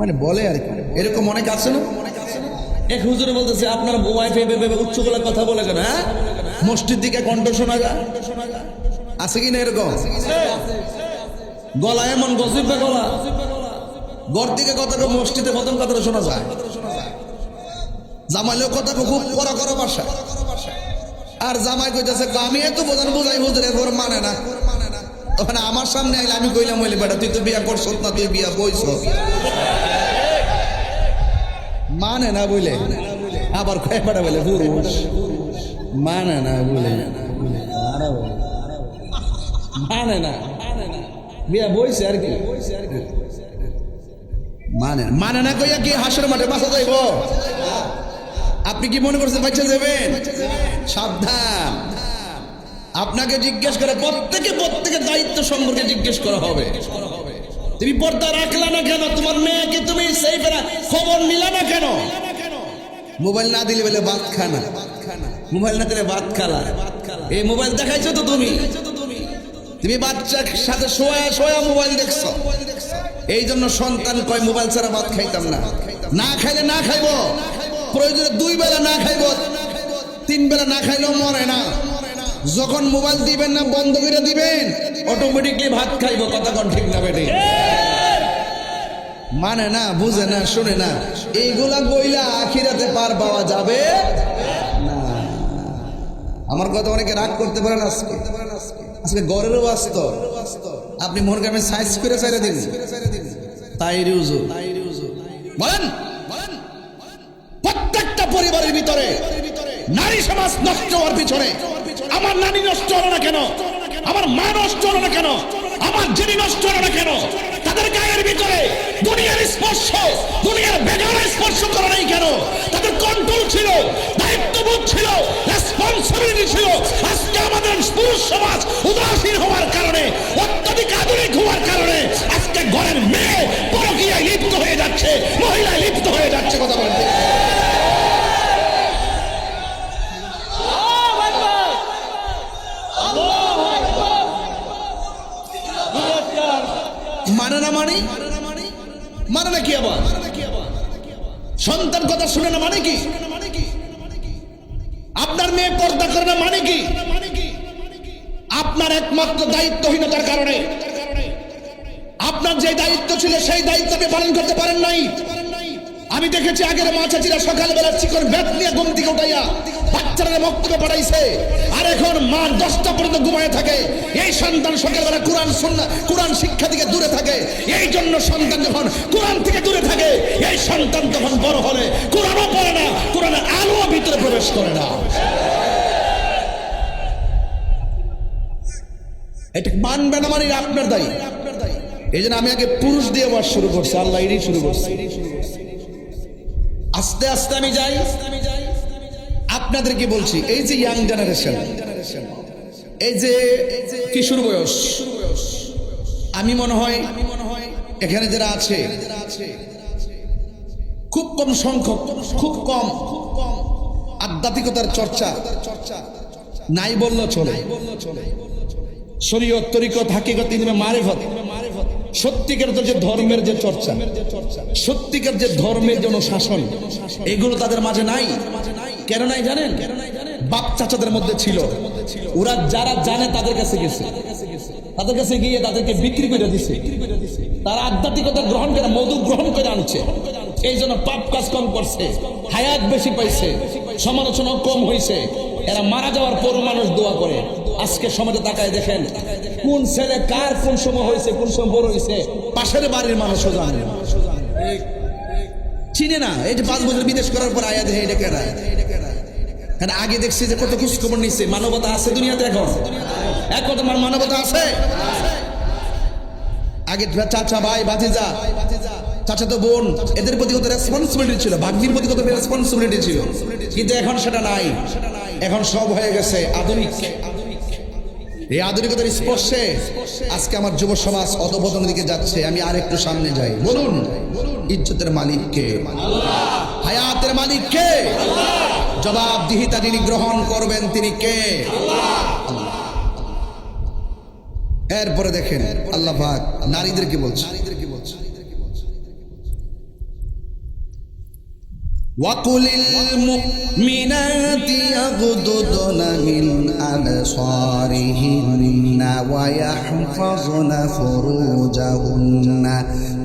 মানে বলে আর কি, এরকম অনেক আছে না? এক হুজুরে বলতেছে আপনার ওয়াইফ এভাবে উচ্চ গলায় কথা বলে কেন? হ্যাঁ, মসজিদ দিকে কণ্ঠ শোনা যায়, আছে কিনা এরকম? গলা এমন গজিবে গলা, ঘর থেকে কথা, মসজিদে প্রথম কথাটা শোনা যায়। জামাইলেও কথা খুব করা করা বাসা, আর জামাই কইতেছে আমি এত বোঝান বোঝাই হুজুর, এরপর মানে না। তখন আমার সামনে আইলে আমি কইলাম, বলি বেটা তুই তো বিয়া করছ না, তুই বিয়া বইছ, মানে না বলে আবার কয়ে বেটা বলে পুরুষ মানে না বলে, মানে না, বিয়া বইছে আর কি, মানে না কইয়া কি হাসের মাঠে বাসা যাইব? আপনি কি মনে করছেন বাচ্চা যাবেন? সাবধান, আপনাকে জিজ্ঞেস করে, প্রত্যেকে দায়িত্ব সম্পর্কে জিজ্ঞেস করা হবে। তুমি পর্দা রাখলা না কেন? তোমার মেয়েকে তুমি সেই খবর নিলা না কেন? মোবাইল না দিলে বলে ভাত খানা, মোবাইল না দিলে ভাত খালা। এই মোবাইল দেখাইছো তো তুমি বাচ্চার সাথে শোয়া মোবাইল দেখছো। এই জন্য সন্তান কয় মোবাইল ছাড়া ভাত খাইতাম না। না খাইলে না খাইব, প্রয়োজনে 2 বেলা না খাইব, 3 বেলা না খাইলেও মরে না। যখন মোবাইল দিবেন না, বন্ধ করে দিবেন, অটোমেটিকলি ভাত খাইব। কথা কোন ঠিক না বেটি? মানে না, বুঝে না, শুনে না, এইগুলা বইলা আখিরাতে পার পাওয়া যাবে না। আমার কথা অনেকে রাগ করতে পারেন। আজকে গড়েরও বাস্তব, আপনি মনে করেন সাইজ করে চাইরে দিন, তাই রিউজু বলেন। প্রত্যেকটা পরিবারের ভিতরে নারী সমাজ নষ্ট হওয়ার পিছনে, আমার নারী নষ্ট হলো না কেন, আমার মা নষ্ট হলো না কেন, আমার যিনি নষ্ট হলো না কেন, তাদের গায়ের ভিতরে দুনিয়ার স্পর্শ, দুনিয়ার বেগার স্পর্শ করা নাই কেন? তাদের কন্ট্রোল ছিল, দায়িত্ববোধ ছিল, রেসপন্সিবিলিটি ছিল। আজকে আমাদের পুরুষ সমাজ উদাসীন হওয়ার কারণে, অত্যাধিক আধুনিক হওয়ার কারণে আজকে ঘরের মেয়ে পরকীয়ায় লিপ্ত হয়ে যাচ্ছে, মহিলায় লিপ্ত হয়ে যাচ্ছে। কথা বলতে মানে না, মানে না কি? আবার সন্তান কথা শুনে না মানে কি? আপনার মেয়ে পর্দা করে না মানে কি? আপনার একমাত্র দায়িত্বহীনতার কারণে, আপনার যে দায়িত্ব ছিল সেই দায়িত্ব আপনি পালন করতে পারেন নাই। আমি দেখেছি আগের মা চাচিরা সকালবেলা চিকন ব্যাট নিয়ে ঘুম থেকে উঠাইয়া বাচ্চারা মক্তব্য পাঠাইছে, আর এখন মা 10টা পর্যন্ত ঘুমায় থাকে। এই সন্তান সকালবেলা কোরআন শিক্ষা থেকে দূরে থাকে। এই জন্য সন্তান যখন কোরআন থেকে দূরে থাকে, এই সন্তান তখন বড় হলে কোরআনও পড়ে না, কোরআনের আলো ভিতরে প্রবেশ করে না। এটা মানবে না, মানে আপনার দায়ী। এই জন্য আমি আগে পুরুষ দিয়ে বাস শুরু করছি, আল্লাহ এরই শুরু করছি। আস্তে আস্তে আমি যাই। আপনাদেরকে বলছি, এই যে ইয়াং জেনারেশন, এই যে কিশোর বয়স, আমি মনে হয় এখানে যারা আছে খুব কম সংখ্যক, খুব কম আধ্যাত্মিকতার চর্চা নাই বললেও চলে। শরীয়ত, তরিকত, হাকিকত, ইলমে মারিফত, সত্যিকার যে ধর্মের যে চর্চা, সত্যিকার যে ধর্মের যে অনুশাসন, এগুলো তাদের মাঝে নাই। কেন নাই জানেন? বাপ চাচাদের মধ্যে ছিল, ওরা যারা জানে তাদের কাছে গেছে, তাদের কাছে গিয়ে তাদেরকে বিক্রি করে দিছে। তারা আধ্যাত্মিকতা গ্রহণ করে, মধু গ্রহণ করে আনছে, এই জন্য পাপ কাজ কম করছে, হায়াত বেশি পাইছে, সমালোচনা কম হয়েছে। এরা মারা যাওয়ার পর মানুষ দোয়া করে। আজকে সমাজে তাকায় দেখেন, কোন ছেলে কার কোন সময় হয়েছে, কোন সময় বড় হয়েছে, পাশের বাড়ির মানুষও জানে না, চিনে না। এই যে 5 বছর বিদেশ করার পর আয়া দেখে এটা কেনা, কারণ আগে দেখছি যে কত খোঁজ খবর নিচ্ছে। মানবতা আছে দুনিয়াতে এখন? এক তোমার মানবতা আছে? আগে চাচা, ভাই, ভাতিজা, চাচা তো বোন, এদের প্রতি কত রেসপন্সিবিলিটি ছিল, ভাগ্নির প্রতি কত রেসপন্সিবিলিটি ছিল, কিন্তু এখন সেটা নাই। এখন সব হয়ে গেছে আধুনিক। এই আধুনিকতার স্পর্শে আজকে আমার যুব সমাজ অধঃপতনের দিকে যাচ্ছে। আমি আর একটু সামনে যাই। বলুন, ইজ্জতের মালিক কে? হায়াতের মালিক কে? জবাবদিহিতা যিনি গ্রহণ করবেন তিনি কে? এরপরে দেখেন আল্লাহ পাক নারীদেরকে বলছে, وَقُلِ الْمُؤْمِنَاتِ يَغْضُضْنَ مِنْ أَبْصَارِهِنَّ وَيَحْفَظْنَ فُرُوجَهُنَّ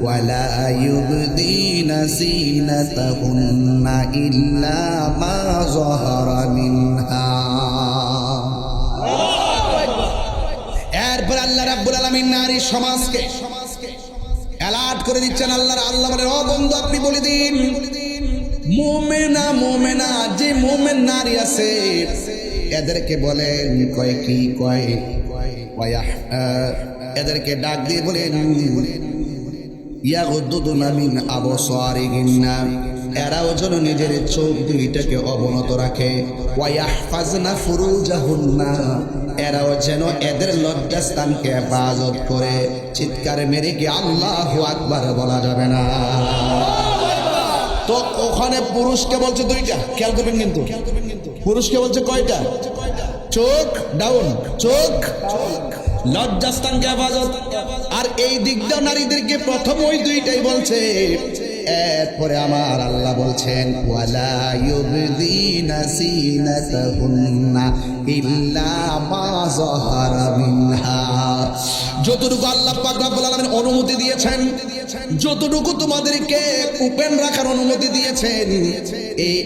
وَلَا يُبْدِينَ زِينَتَهُنَّ إِلَّا مَا ظَهَرَ مِنْهَا। এরপর আল্লাহ রাব্বুল আলামিন নারী সমাজকে অ্যালার্ট করে দিচ্ছেন। আল্লাহ বলেন, ও বন্ধু, আপনি বলে দিন, মোমেনা যে মোমেন নারী আছে এদেরকে বলেন, কয় কি কয়, এদেরকে ডাক দিয়ে বলেন, ইয়াগুদ্দুনা মিন আবসারিহিন্না, এরাও যেন নিজের চোখ দুইটাকে অবনত রাখে, ওয়ায়াহফাজনা ফুরুজাহুন্না, এরাও যেন এদের লজ্জাস্থানকে হেফাজত করে। চিৎকার মেরে কি আল্লাহু আকবার বলা যাবে না? তো ওখানে পুরুষকে বলছে দুইটা, খেয়াল করবেন কিন্তু, পুরুষকে বলছে কয়টা? চোখ ডাউন, চোখ, লজ্জাস্থানকে হেফাজত। আর এই দিকটা নারীদেরকে প্রথম ওই দুইটাই বলছে। এরপরে আমার আল্লাহ বলছেন, ওয়ালা ইউবদিনা জিনাতাহুন্না ইল্লা মা যাহারা মিনহা, যতটুকু আল্লাহ পাক রব্বুল আলামিন অনুমতি দিয়েছেন, যতটুকু তোমাদেরকে ওপেন রাখার অনুমতি দিয়েছেন,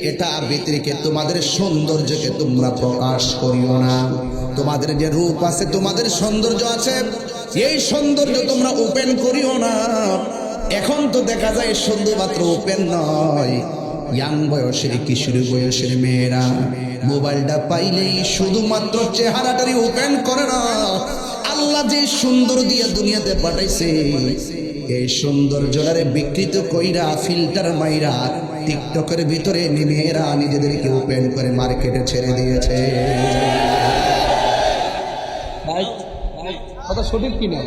এটা ভিতরে তোমাদের সৌন্দর্যকে তোমরা প্রকাশ করিও না। তোমাদের যে রূপ আছে, তোমাদের সৌন্দর্য আছে, এই সৌন্দর্য তোমরা ওপেন করিও না। এখন তো দেখা যায় শুধুমাত্র ওপেন নয়, ইয়াং বয়সের, কিশোরী বয়সের মেয়েরা মোবাইলটা পাইলেই শুধুমাত্র চেহারাটারই ওপেন করে না। আল্লাহ যে সুন্দর দিয়ে দুনিয়াতে পাঠাইছে, এই সৌন্দর্যটারে বিকৃত কইরা ফিল্টার মাইরা টিকটকের ভিতরে মেয়েরা নিজেদেরকে ওপেন করে মার্কেটে ছেড়ে দিয়েছে। কথা সঠিক কিনা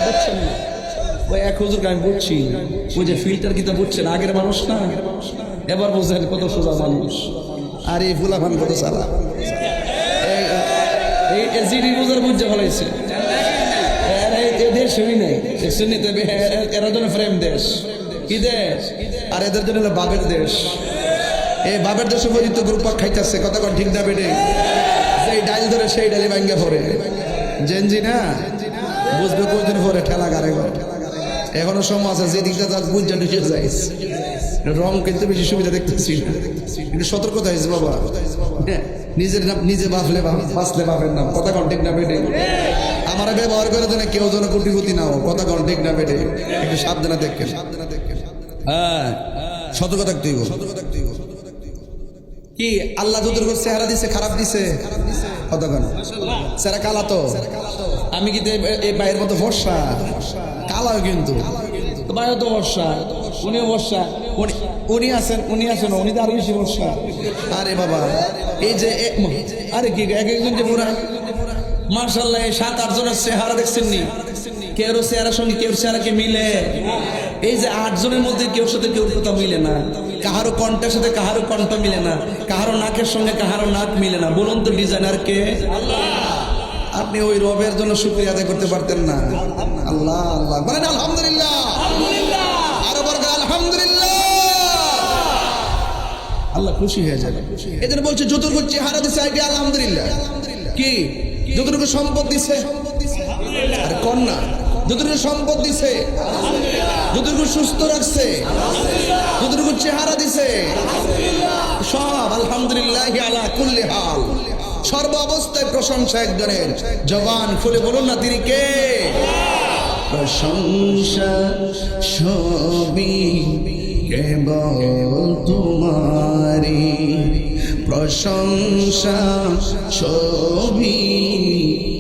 বুঝছেন না? ওই এক হুজুরকে আমি বুঝছি, ওই যে ফিল্টার কিতা বুঝছেন, আগের মানুষ না, এবার বুঝেন কত সোজা মানুষ। আর এই ফুলাফান কত সালা, এই জিডি বুঝার বুঝে ফেলাইছে। দেশ হই নাই, এরা জন্য ফ্রেম দেশ, কি দেশ? আর এদের জন্য হলো বাবের দেশ। এই বাবের দেশে পরিচিত গ্রুপ খাইতেছে, কথা কন ঠিক না বেটে? যেই ডাইল ধরে সেই ডালি ভাঙ্গে পড়ে। জেনজি না বুঝবে কয়দিন পরে ঠেলা গাড়ে ঘর। এখনো সময় আছে, যে দিকটা তার বুঝা ঢুকে যায়। রং কিন্তু বেশি সুবিধা দেখতেছি না, কিন্তু সতর্কতা হয়েছে বাবা। নিজের নাম নিজে বাঁচলে বাপের নাম, কথা কন ঠিক না বেটে? আমার ব্যবহার করে যেন কেউ যেন কোটিপতি না হোক, কথা কন ঠিক না বেটে? একটু সাবধানে দেখেন। হ্যাঁ, সতর্ক থাকতে হইব। কি আল্লাহ যতটুকু চেহারা দিছে খারাপ দিছে, কথা কন? চেহারা কালা তো, আমি কি এই ভাইয়ের মতো ভরসা? কালাও কিন্তু ভাইও তো ভরসা, উনিও ভরসা, উনি আছেন উনি তো আরো বেশি ভরসা। আরে বাবা, এই যে আরে কি এক একজন যে পুরা মার্শাল্লাহ 7-8 জনের চেহারা দেখছেন নি? কেউ চেহারার সঙ্গে কেউ চেহারাকে মিলে। এই যে 8 জনের মধ্যে কেউ সাথে কেউ কথা মিলে না, কাহারো কণ্ঠের সাথে কাহারো কণ্ঠ মিলে না, কাহারো নাকের সঙ্গে কাহারো নাক মিলে না। বলুন তো ডিজাইনার কে? আপনি ওই রবের জন্য শুকরিয়া আদায় করতে পারতেন না? আল্লাহ আল্লাহ বলেন আলহামদুলিল্লাহ, আরো বলেন আলহামদুলিল্লাহ। আল্লাহ খুশি হয়ে যাবে। এজন্য বলছে যতটুকু চেহারা দিছে আগে আলহামদুলিল্লাহ। কি যতটুকু সম্পদ দিছে আর কন্যা, যতটুকু সম্পদ দিছে, যতটুকু সুস্থ রাখছে, যতটুকু চেহারা দিছে, সব আলহামদুলিল্লাহ আলা কুল্লি হাল। সর্ব অবস্থায় প্রশংসা একজনের। জবান খুলে বলুন না তিনি কে? প্রশংসা সবই কেবল তোমারি, প্রশংসা সবই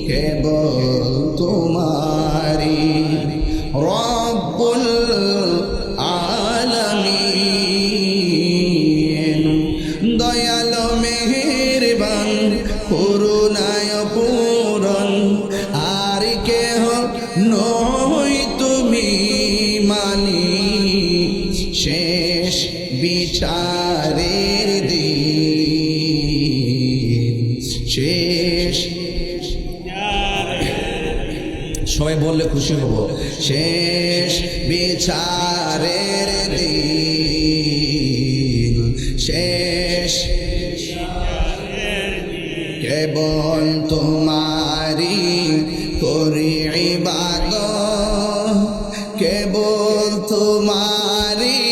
কেবল তোমারি। রব্বুল আলামিন দয়াল মেহেরবান করুণায় পূরণ, আর কেহ নই তুমি মানি শেষ বিচারের দিন। শেষ সবাই বললে খুশি হব। শেষ বিচারের দিন, শেষ কেবল তোমারি করি ইবাদত, কেবল তোমারি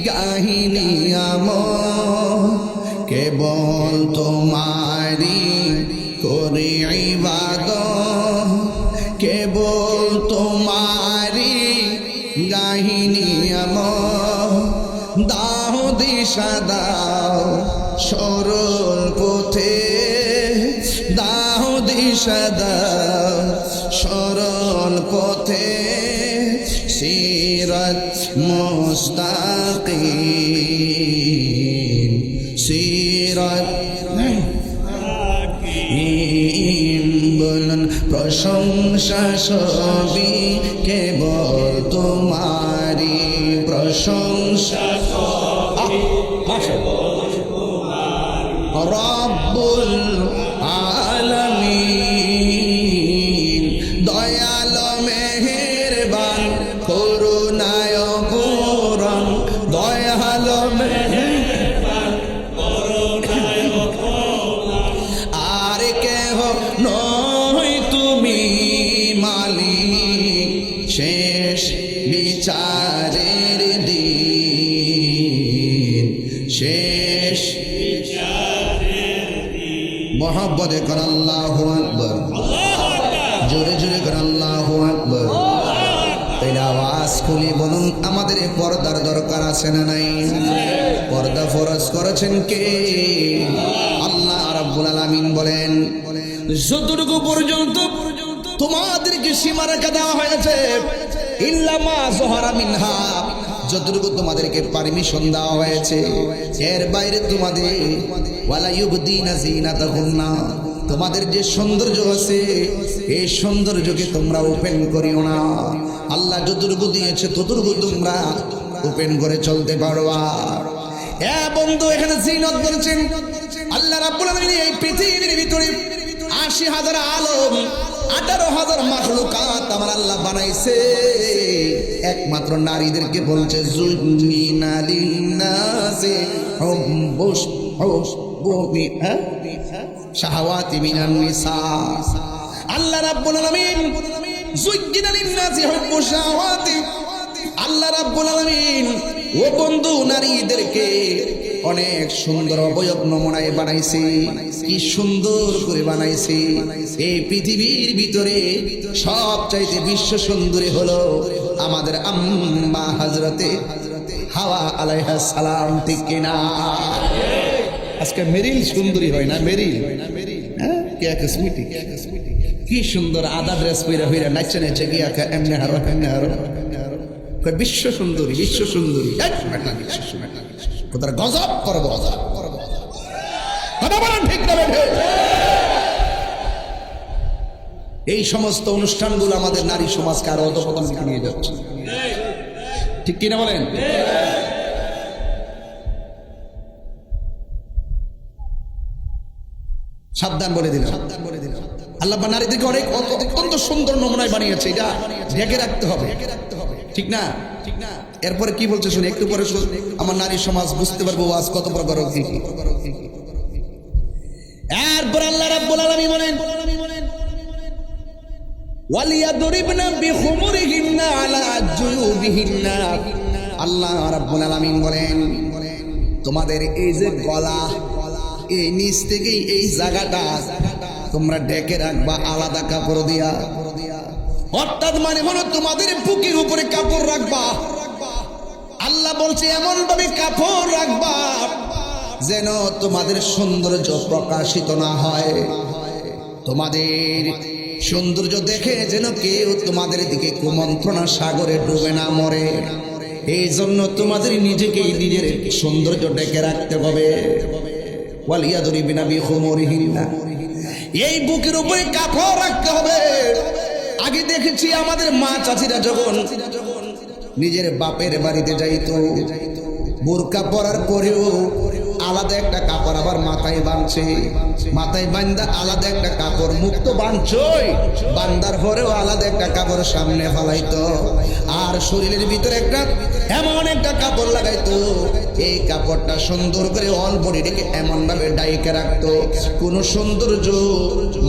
গাহিনী আমল, কেবল তোমারি করি ইবাদত, কেবল তোমারি গাহিনী আমল। দাও দিশা দাও সরল পথে, দাও দিশা দাও সরল পথে, সিরাত মুস্তাকিম, সিরাত বলুন প্রশংসা সবই কেবল তোমারি, প্রশংসা রব্বুল আলামিন দয়াল মেহেরবান করুণায় পূরণ, দয়াল মেহেরবান করুণায় পূরণ, আর কেহ নই তুমি মালিক শেষ বিচারের দিন, শেষ মোহাব্বতে কর আল্লাহু আকবার, জোরে জোরে কর আল্লাহু আকবার। তাই আওয়াজ খুলে বলুন আমাদের পর্দার দরকার আছে না নাই? পর্দা ফরজ করেছেন কে? আল্লাহ রাব্বুল আলামিন বলেন যতটুকু পর্যন্ত তোমাদেরকে সীমারেখা দেওয়া হয়েছে, ইল্লা মা যহারা মিনহা, যতটুকু তোমাদেরকে পারমিশন দেওয়া হয়েছে এর বাইরে তোমাদের ওয়ালা ইউবদিনা যিনাতাহুন্না, তোমাদের যে সৌন্দর্য আছে এই সৌন্দর্যকে তোমরা ওপেন করিও না। আল্লাহ যতটুকু দিয়েছে ততটুকু তোমরা ওপেন করে চলতে পারবা। এ বন্ধু এখানে জিনত বলছেন আল্লাহ রাব্বুল আলামিন এই পৃথিবীর ভিতরে ৮০,০০০ আলম ১৮,০০০ মাখলুকাত আমার আল্লাহ বানাইছে। একমাত্র নারীদেরকে বলছে যুজ্জিনা লিন্নাসি হুব্বুশ হুব্বুবি শাহাওয়াতি মিনান নিসা। আল্লাহ রাব্বুল আলামিন যুজ্জিনা লিন্নাসি হুব্বুশ শাহাওয়াতি, আল্লাহ রাব্বুল আলামিন ও বন্ধু নারীদেরকে অনেক সুন্দর অবয়ব নমুনায় বানাইছে। কি সুন্দর করে বানাইছে! এই পৃথিবীর ভিতরে সবচাইতে বিশ্ব সুন্দরী হলো আমাদের আম্মা হযরতে হাওয়া আলাইহিস সালাম, ঠিক কিনা? আজকে মেরিল সুন্দরী হয় না? মেরিল হ্যাঁ কি সুন্দর আদা ড্রেস পরে হইরা নাচে নাচে গিয়া এমনি হারো এমনি হারো, বিশ্ব সুন্দরী, বিশ্ব সুন্দরী, বিশ্ব সুন্দরী কোথায় গজব করবো, গজব করবো। ঠিক না? এই সমস্ত অনুষ্ঠানগুলো আমাদের নারী সমাজকে আরো অধঃপতন দিকে নিয়ে যাচ্ছে, ঠিক কিনা বলেন? সাবধান বলে দিলাম। আল্লাহ নারীদেরকে অনেক অত্যন্ত সুন্দর নমুনায় বানিয়েছে, এটা ঢেকে রাখতে হবে, ঠিক না? এরপরে কি বলছে শুনে, একটু পরে আমার নারী সমাজ বুঝতে পারবো ওয়াজ কত প্রকার কি। এরপর আল্লাহ রাব্বুল আলামিন বলেন ওয়ালিয়াদরিবনা বিখুমুরিহিন্না আলা জুয়ুবিহিন্না। আল্লাহ রাব্বুল আলামিন বলেন তোমাদের এই যে গলা, এই নিচ থেকে এই জায়গাটা তোমরা ঢেকে রাখবা আলাদা কাপড় দিয়া। অর্থাৎ মানে হলো তোমাদের বুকের উপরে কাপড় রাখবা। আল্লাহ বলছে এমন ভাবে কাপড় রাখবা যেন তোমাদের সৌন্দর্য প্রকাশিত না হয়, তোমাদের সৌন্দর্য দেখে যেন কেউ তোমাদের দিকে কুমন্ত্রণা সাগরে ডুবে না মরে। এই জন্য তোমাদের নিজেকেই নিজের সৌন্দর্য ডেকে রাখতে হবে। ওয়ালিয়াদরিবিনা বিখুমুরিহিন্না, এই বুকের উপরে কাপড় রাখতে হবে। আগে দেখেছি আমাদের মা চাচিরা যখন নিজের বাপের বাড়িতে যাইতো, বোরকা পরার পরেও আলাদা একটা কাপড় আবার মাথায় বাঁধছে, মাথায় বান্ধা আলাদা একটা কাপড়, মুখ তো বাঁধছই, বান্দার পরেও আলাদা একটা কাপড় সামনে ফালাইতো, আর শরীরের ভিতরে একটা এমন একটা কাপড় লাগাইতো, এই কাপড়টা সুন্দর করে অল বডিটাকে এমন ভাবে ডাইকে রাখতো কোন সৌন্দর্য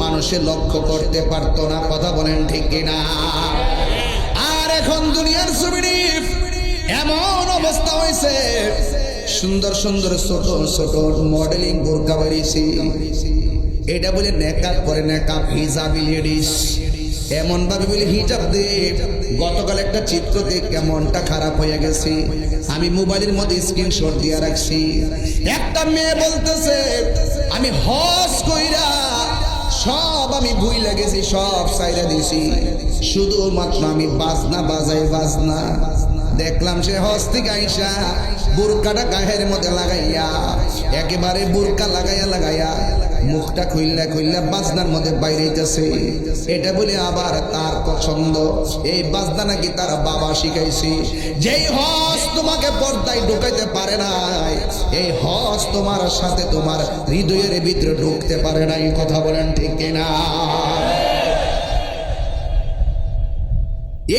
মানুষে লক্ষ্য করতে পারতো না। কথা বলেন ঠিক কিনা? আর এখন দুনিয়ার ছবিটি এমন অবস্থা হয়েছে, সুন্দর সুন্দর ছোট ছোট মডেলিং বোরকা বেরিয়েছে, এটা বলে নেকাব করে, নেকাব হিজাবি লেডিস, এমন ভাবে বলে হিজাব দে। গতকাল একটা চিত্র দেখ কেমনটা খারাপ হয়ে গেছে, আমি মোবাইলের মধ্যে স্ক্রিনশট দিয়ে রাখছি। একটা মেয়ে বলতেছে আমি হজ কইরা সব আমি ভুইলা গেছি, সব সাইরা দিছি, শুধুমাত্র আমি বাজনা বাজাই, বাজনা। দেখলাম সে হজ থেকে আইসা বোরকাটা গায়ের মধ্যে লাগাইয়া, একেবারে বোরকা লাগাইয়া লাগাইয়া মুখটা খুইল্লা খুইল্লা বাজনার মধ্যে বাইরেইতেছে। এটা বলে আবার তার পছন্দ, এই বাজনা নাকি তার বাবা শিখাইছে। যেই হজ তোমাকে পর্দায় ঢুকাইতে পারে নাই, এই হজ তোমার সাথে তোমার হৃদয়ের ভিতরে ঢুকতে পারে নাই। কথা বলেন ঠিক কিনা?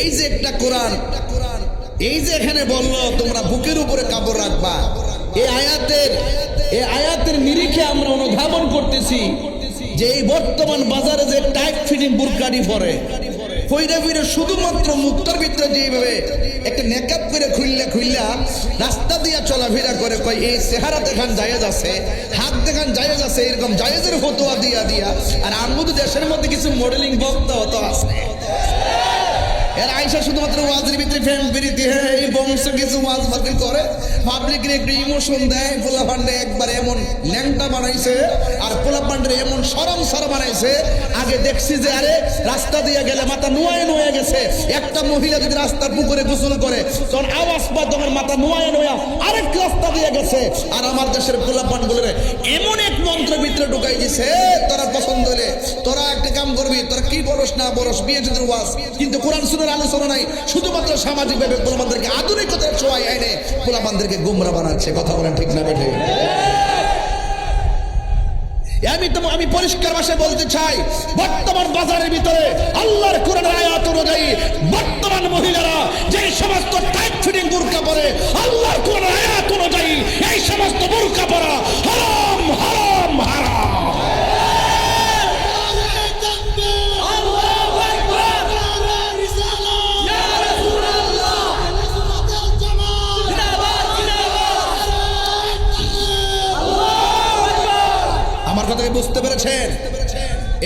এই যে একটা কোরআন, এই যে এখানে বললো তোমরা বুকের উপরে কাপড় রাখবা, এই আয়াতের নিরিখে আমরা অনুধাবন করতেছি যে এই বর্তমান বাজারে যে টাইট ফিটিং বুরকানি পরে কইরা ফিরে শুধুমাত্র মুক্তার ভিতরে যেভাবে একটা নেকাব করে খুললা খুললা রাস্তা দিয়া চলাফেরা করে, কয় এই চেহারা দেখান জায়েজ আছে, হাত দেখান জায়েজ আছে, এরকম জায়েজের ফতোয়া দিয়া দিয়া। আর আমাদের দেশের মধ্যে কিছু মডেলিং বক্তা তো আছে, এর আইসা শুধুমাত্র ওয়াজের ভিতরে ফ্যান বেরিতে, হ্যাঁ এই বংশ কিছু ওয়াজ বাতিল করে, পাবলিকের একটু ইমোশন দেয়। পোলা পান্ডে একবার এমন ল্যাংটা বানাইছে, আর পোলা পান্ডে এমন সরম সর বানাইছে। আগে দেখছি যে আরে রাস্তা দিয়ে গেলে মাথা নোয়ায় নোয়া গেছে, একটা মহিলা যদি রাস্তার পুকুরে গোসল করে তখন আওয়াজ পা তোমার মাথা নোয়ায় নোয়া আরেক রাস্তা দিয়ে গেছে। আর আমার দেশের পোলা পান্ডগুলোরে এমন এক মন্ত্র ভিতরে ঢুকাই দিছে, তোরা পছন্দ হলে তোরা একটা কাম করবি, তোরা কি বলস না বলস, বিয়ে যদি ওয়াজ, কিন্তু কোরআন আলোচনা নাই, শুধুমাত্র সামাজিক ভাবে পোলাপানদেরকে আধুনিকতার ছোঁয়ায় এনে পোলাপানদেরকে গোমরা বানাচ্ছে। কথা বলেন ঠিক না বেঠে? আমি পরিষ্কার ভাষায় বলতে চাই, বর্তমান বাজারের ভিতরে আল্লাহর কোরআনের আয়াত অনুযায়ী বর্তমান মহিলারা যে সমস্ত টাইট ফিটিং বুরকা পরে, আল্লাহর কোরআনের আয়াত অনুযায়ী এই সমস্ত বুরকা পরা হারাম, হারাম, হারাম। আমার কথা বুঝতে পেরেছেন?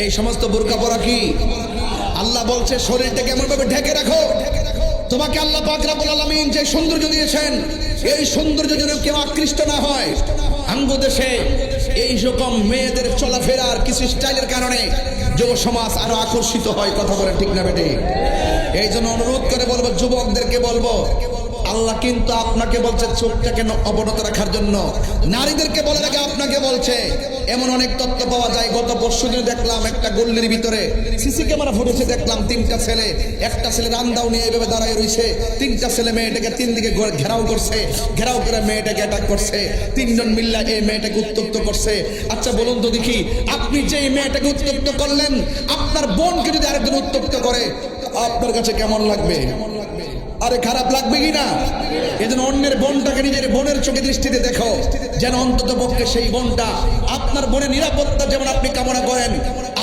এই সমস্ত বোরকা পরা কি আল্লাহ বলছে শরীরটাকে এমন ভাবে ঢেকে রাখো, তোমাকে আল্লাহ পাক রব্বুল আলামিন যে সৌন্দর্য দিয়েছেন, এই সৌন্দর্য যেন কেউ আকৃষ্ট না হয়। আঙ্গ দেশে এই রকম মেয়েদের চলাফেরার কিছু স্টাইলের কারণে যুব সমাজ আরো আকর্ষিত হয়। কথা বলে ঠিক না বেটে? এই জন্য অনুরোধ করে বলবো, যুবকদেরকে বলবো, আল্লাহ কিন্তু আপনাকে বলছে চোখটাকে অবনত রাখার জন্য, নারীদেরকে বলে রাখে আপনাকে বলছে। এমন অনেক তথ্য পাওয়া যায়। গত পরশুদিন দেখলাম একটা গল্লির ভিতরে সিসি ক্যামেরা ফুটেছে, দেখলাম তিনটা ছেলে, একটা ছেলে রামদাও নিয়ে এইভাবে দাঁড়ায় রয়েছে, তিনটা ছেলে মেয়েটাকে তিন দিকে ঘেরাও করছে, ঘেরাও করে মেয়েটাকে অ্যাটাক করছে, তিনজন মিল্লা এই মেয়েটাকে উত্তপ্ত করছে। আচ্ছা বলুন তো দেখি, আপনি যে এই মেয়েটাকে উত্তপ্ত করলেন, আপনার বোনকে যদি আরেকজন উত্তপ্ত করে আপনার কাছে কেমন লাগবে? আরে খারাপ লাগবে কি না? এজন্য অন্যের বোনটাকে নিজের বোনের চোখে দৃষ্টিতে দেখো, যেন অন্তত পক্ষে সেই বোনটা, আপনার বোনের নিরাপত্তা যেমন আপনি কামনা করেন,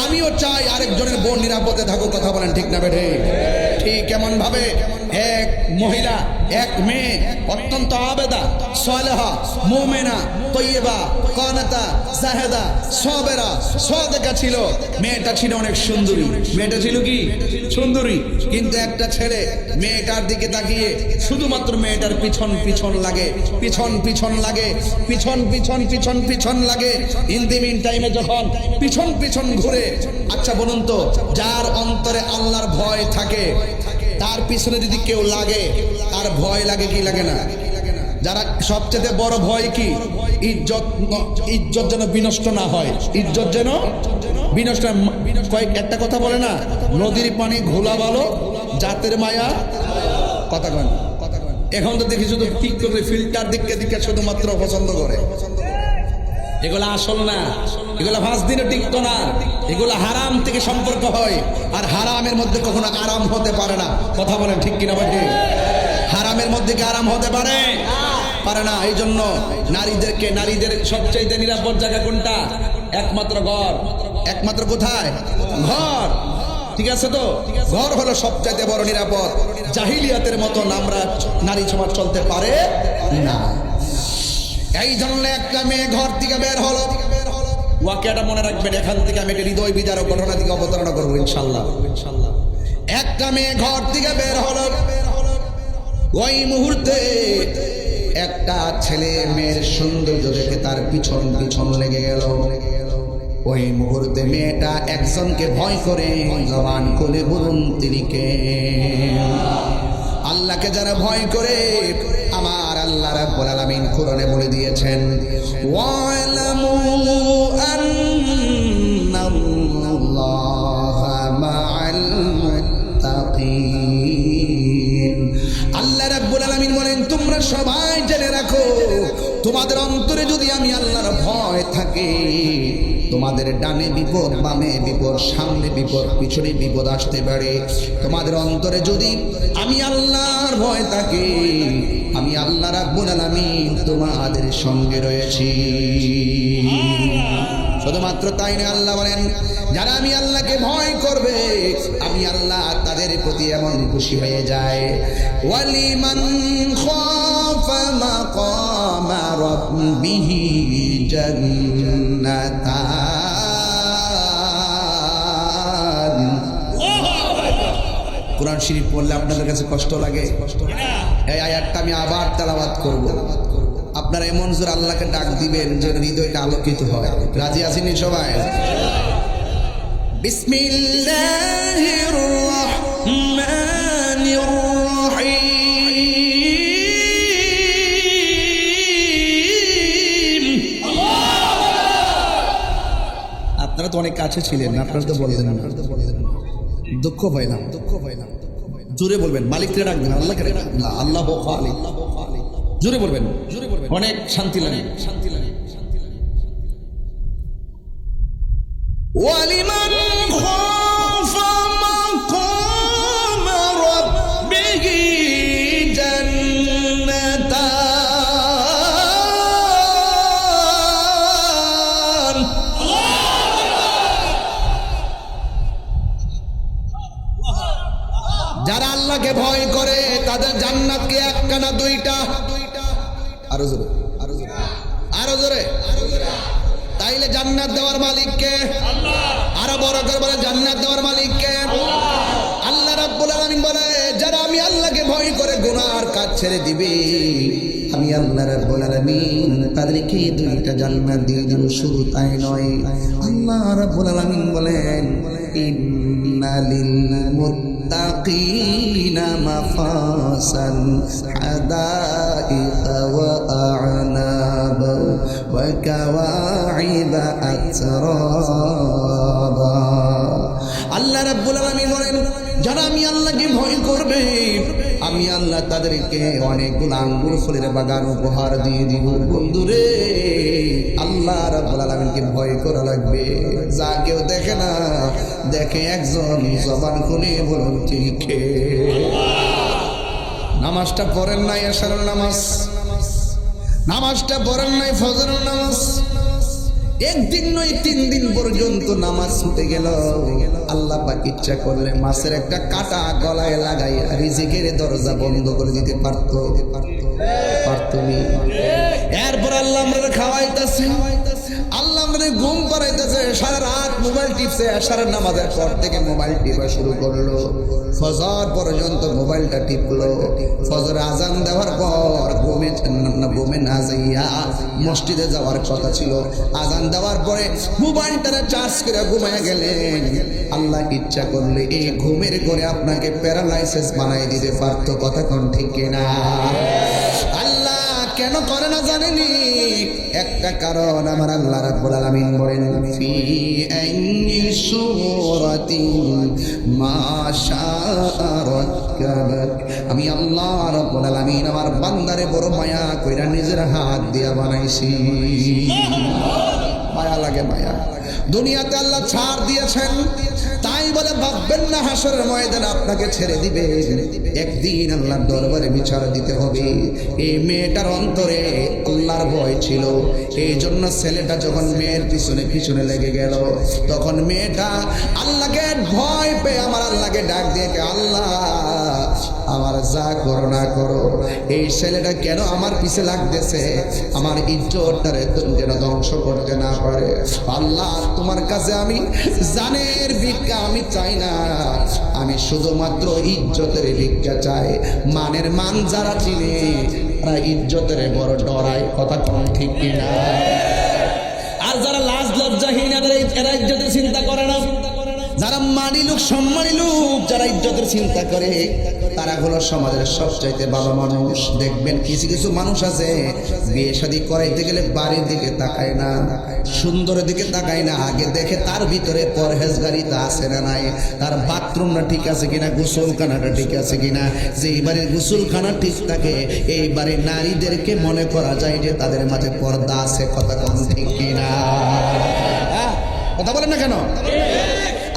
আমিও চাই আরেকজনের বোন নিরাপদে থাকুক। কথা বলেন ঠিক না বেঠে? ঠিক কেমন ভাবে এক মহিলা, এক মেয়ে অত্যন্ত আবেদা, সালেহা, মুমিনা, তৈয়বা, কানাতা, জাহেদা, সাবেরা, সাদেকা ছিল। মেয়েটা ছিল অনেক সুন্দরী। মেয়েটা ছিল কি? সুন্দরী। কিন্তু একটা ছেলে মেয়েটার দিকে তাকিয়ে শুধুমাত্র মেয়েটার পিছন পিছন লাগে, পিছন পিছন লাগে, পিছন পিছন পিছন পিছন লাগে। ইন দি মিন টাইমে যখন পিছন পিছন ঘুরে, আচ্ছা বলুন তো, যার অন্তরে আল্লাহর ভয় থাকে তার পিছনে যদি কেউ লাগে তার ভয় লাগে কি লাগে না? যারা সবচেয়ে বড় ভয় কি? ইজ্জত, ইজ্জত যেন বিনষ্ট না হয়, ইজ্জত যেন বিনষ্ট। কয়েক একটা কথা বলে না, নদীর পানি ঘোলা ভালো, জাতের মায়া। কথা কন, এখন তো দেখি শুধু ঠিক করে ফিল্টার দিকে দিকে শুধুমাত্র পছন্দ করে। এগুলা আসল না, এগুলা 5 দিনে টিকতো না, এগুলা হারাম থেকে সম্পর্ক হয়। আর হারামের মধ্যে কখনো আরাম হতে পারে না। কথা বলেন ঠিক কিনা ভাই? হারামের মধ্যে কি আরাম হতে পারে? পারে না। এই জন্য নারীদেরকে, নারীদের সবচাইতে নিরাপদ জায়গা কোনটা? একমাত্র ঘর। একমাত্র কোথায়? ঘর। ঠিক আছে তো? ঘর হলো সবচাইতে বড় নিরাপদ। জাহিলিয়াতের মতন আমরা নারী সমাজ চলতে পারে না। এই জন্য একটা মেয়ে ঘর থেকে বের হলো, ওয়াকিয়াটা মনে রাখবেন। এখান থেকে আমি একটা হৃদয় বিদারক ঘটনা থেকে অবতারণা করবো ইনশাল্লাহ। একটা মেয়ে ঘর থেকে বের হলো, ওই মুহূর্তে একটা ছেলে মেয়ের সৌন্দর্য দেখে তার পিছন পিছন লেগে গেল। ওই মুহূর্তে মেয়েটা একজনকে ভয় করে জবান খুলে বলুন তিনি কে? আল্লাহকে যারা ভয় করে, আমার আল্লাহ রাব্বুল আলামিন কোরআনে বলে দিয়েছেন, ওয়ালামু আন্নাল্লাহা মাআল মুত্তাকিন। আল্লাহ রাব্বুল আলামিন বলেন, তোমরা সবাই জেনে রাখো, তোমাদের অন্তরে যদি আমি আল্লাহর ভয় থাকে, তোমাদের ডানে বিপদ, বামে বিপদ, সামনে বিপদ, পিছনে বিপদ আসতে পারে। তোমাদের অন্তরে যদি আমি আল্লাহর ভয় থাকে, আমি আল্লাহ রাব্বুল আলামিন তোমাদের সঙ্গে রয়েছি। শুধুমাত্র তাই না, আল্লাহ বলেন, যারা আমি আল্লাহকে ভয় করবে, আমি আল্লাহ তাদের প্রতি এমন খুশি হয়ে যায়। ওয়ালিমান খাফা মাকামা রাব্বিহি জান্নাতান। কোরআন শরীফ পড়লে আপনাদের কাছে কষ্ট লাগে? এই আয়াতটা আমি আবার তেলাওয়াত করব। আপনারা এমন জোর আল্লাহকে ডাক দিবেন যে হৃদয়টা আলোকিত হয়। রাজি আছেন সবাই? বিসমিল্লাহির রহমানির রহিম। আপনারা তো অনেক কাছে ছিলেন, আপনারা তো বললেন না, দুঃখ পাইলাম, দুঃখ পাইলাম। জোরে বলবেন, মালিককে ডাকবেন, আল্লাহকে ডাকবেন, আল্লাহ খালিক। জোরে বলবেন, অনেক শান্তি লাগে, শান্তি লাগে। ওয়ালিমান খাফা মাকামা রাব্বিহি জান্নাতান। যারা আল্লাহকে ভয় করে তাদের জান্নাতকে একটা না দুইটা? আরো জোরে, আরো জোরে, আরো জোরে। তাইলে জান্নাত দেওয়ার মালিককে? আরো বড় করে বলে, জান্নাত দেওয়ার মালিককে? আল্লাহ রাব্বুল আলামিন বলে, যারা আমি আল্লাহকে ভয় করে গুনার কাজ ছেড়ে দিবে, আমি আল্লাহ রাব্বুল আলামিন তাদেরকে দুইটা জান্নাত দিয়ে দেব। শুধু তাই নয়, আল্লাহ রাব্বুল আলামিন বলেন, ইন্নালিল للمتقين مفازا حدائق وأعنابا وكواعب أترابا আল্লাহ রাব্বুল আলামিন বলেন যারা আমি আল্লাহকে ভয় করবে আমি আল্লাহ তাদেরকে অনেকগুলো আঙ্গুর ফলের বাগান উপহার দিয়ে দিব। বন্ধুরে আল্লাহ রাব্বুল আলামিনকে ভয় করা লাগবে। যা কেউ দেখে না, দেখে একজন জবান খুলে বলুন ঠিক। নামাজটা পড়েন নাই এশারের নামাজ, নামাজটা পড়েন নাই ফজরের নামাজ, একদিন নয় 3 দিন পর্যন্ত নামাজ ছুটে গেল। আল্লাহ পাক ইচ্ছা করলে মাছের একটা কাঁটা গলায় লাগাইয়া রিজিকের দরজা বন্ধ করে দিতে পারতো, পারতনি। এরপর আল্লাহ আমরা খাওয়াইতেছে, আল্লাহ আমাদের ঘুম করাইতেছে, সারা রাত মোবাইল টিপছে, এশারের নামাজের পর থেকে মোবাইল টিপা শুরু করলো, ফজর পর্যন্ত মোবাইলটা টিপলো। ফজর আজান দেওয়ার পর ঘুমে না যাইয়া মসজিদে যাওয়ার কথা ছিল, আজান দেওয়ার পরে মোবাইলটা চার্জ করে ঘুমায় গেলেন। আল্লাহ ইচ্ছা করলে এই ঘুমের করে আপনাকে প্যারালাইসিস বানাই দিতে পারতো। কথা কোন ঠিক কিনা? আল্লাহ কেন করে না জানেনি? একটা কারণ আমার আল্লাহ রাব্বুল আলামিন বলেন ফি আইনি সূরাতিন মা শাআ রাক্কাবাক। আমি আল্লাহ রাব্বুল আলামিন আমার বান্দারে বড় মায়া কইরা নিজের হাত দিয়া বানাইছি। মায়া লাগে, মায়া। দুনিয়াতে আল্লাহ ছাড় দিয়েছেন, তাই বলে ভাববেন না হাসরের ময়দানে আপনাকে ছেড়ে দিবে। একদিন আল্লাহর দরবারে বিচার দিতে হবে। এই মেয়েটার অন্তরে আল্লাহর ভয় ছিল, এই জন্য ছেলেটা যখন মেয়ের পিছনে পিছনে লেগে গেল, তখন মেয়েটা আল্লাহকে ভয় পেয়ে আমার আল্লাহকে ডাক দিয়ে, আল্লাহ আমার যা করো না করো, এই ছেলেটা কেন আমার পিছে লাগতেছে, আমার ইজ্জতটারে যেন ধ্বংস করতে না পারে। আল্লাহ তোমার কাছে আমি জানের ভিক্ষা আমি চাই না, আমি শুধুমাত্র ইজ্জতের ভিক্ষা চাই। মানের মান যারা চিনে তারা ইজ্জতের বড় ডরায়। কথা কোন ঠিক কিনা? আর যারা লাজ লজ্জাহীন এরা ইজ্জতের চিন্তা করে না। যারা মানি লোক সম্মানী লোক, যারা ইজ্জতের চিন্তা করে, তারা হলো সমাজের সবচাইতে ভালো মানুষ। দেখবেন কিছু কিছু মানুষ আছে বিয়ে শাদী করাইতে গেলে বাড়ির দিকে তাকায় না, সুন্দরের দিকে তাকায় না, আগে দেখে তার ভিতরে পরহেজগারিতা আছে না নাই, তার বাথরুমটা ঠিক আছে কিনা, গোসলখানাটা ঠিক আছে কিনা। যে বাড়ির গোসলখানা ঠিক থাকে, এই বাড়ির নারীদেরকে মনে করা যায় যে তাদের মাঝে পর্দা আছে। কথা কম ঠিক কিনা? কথা বলেন না কেন?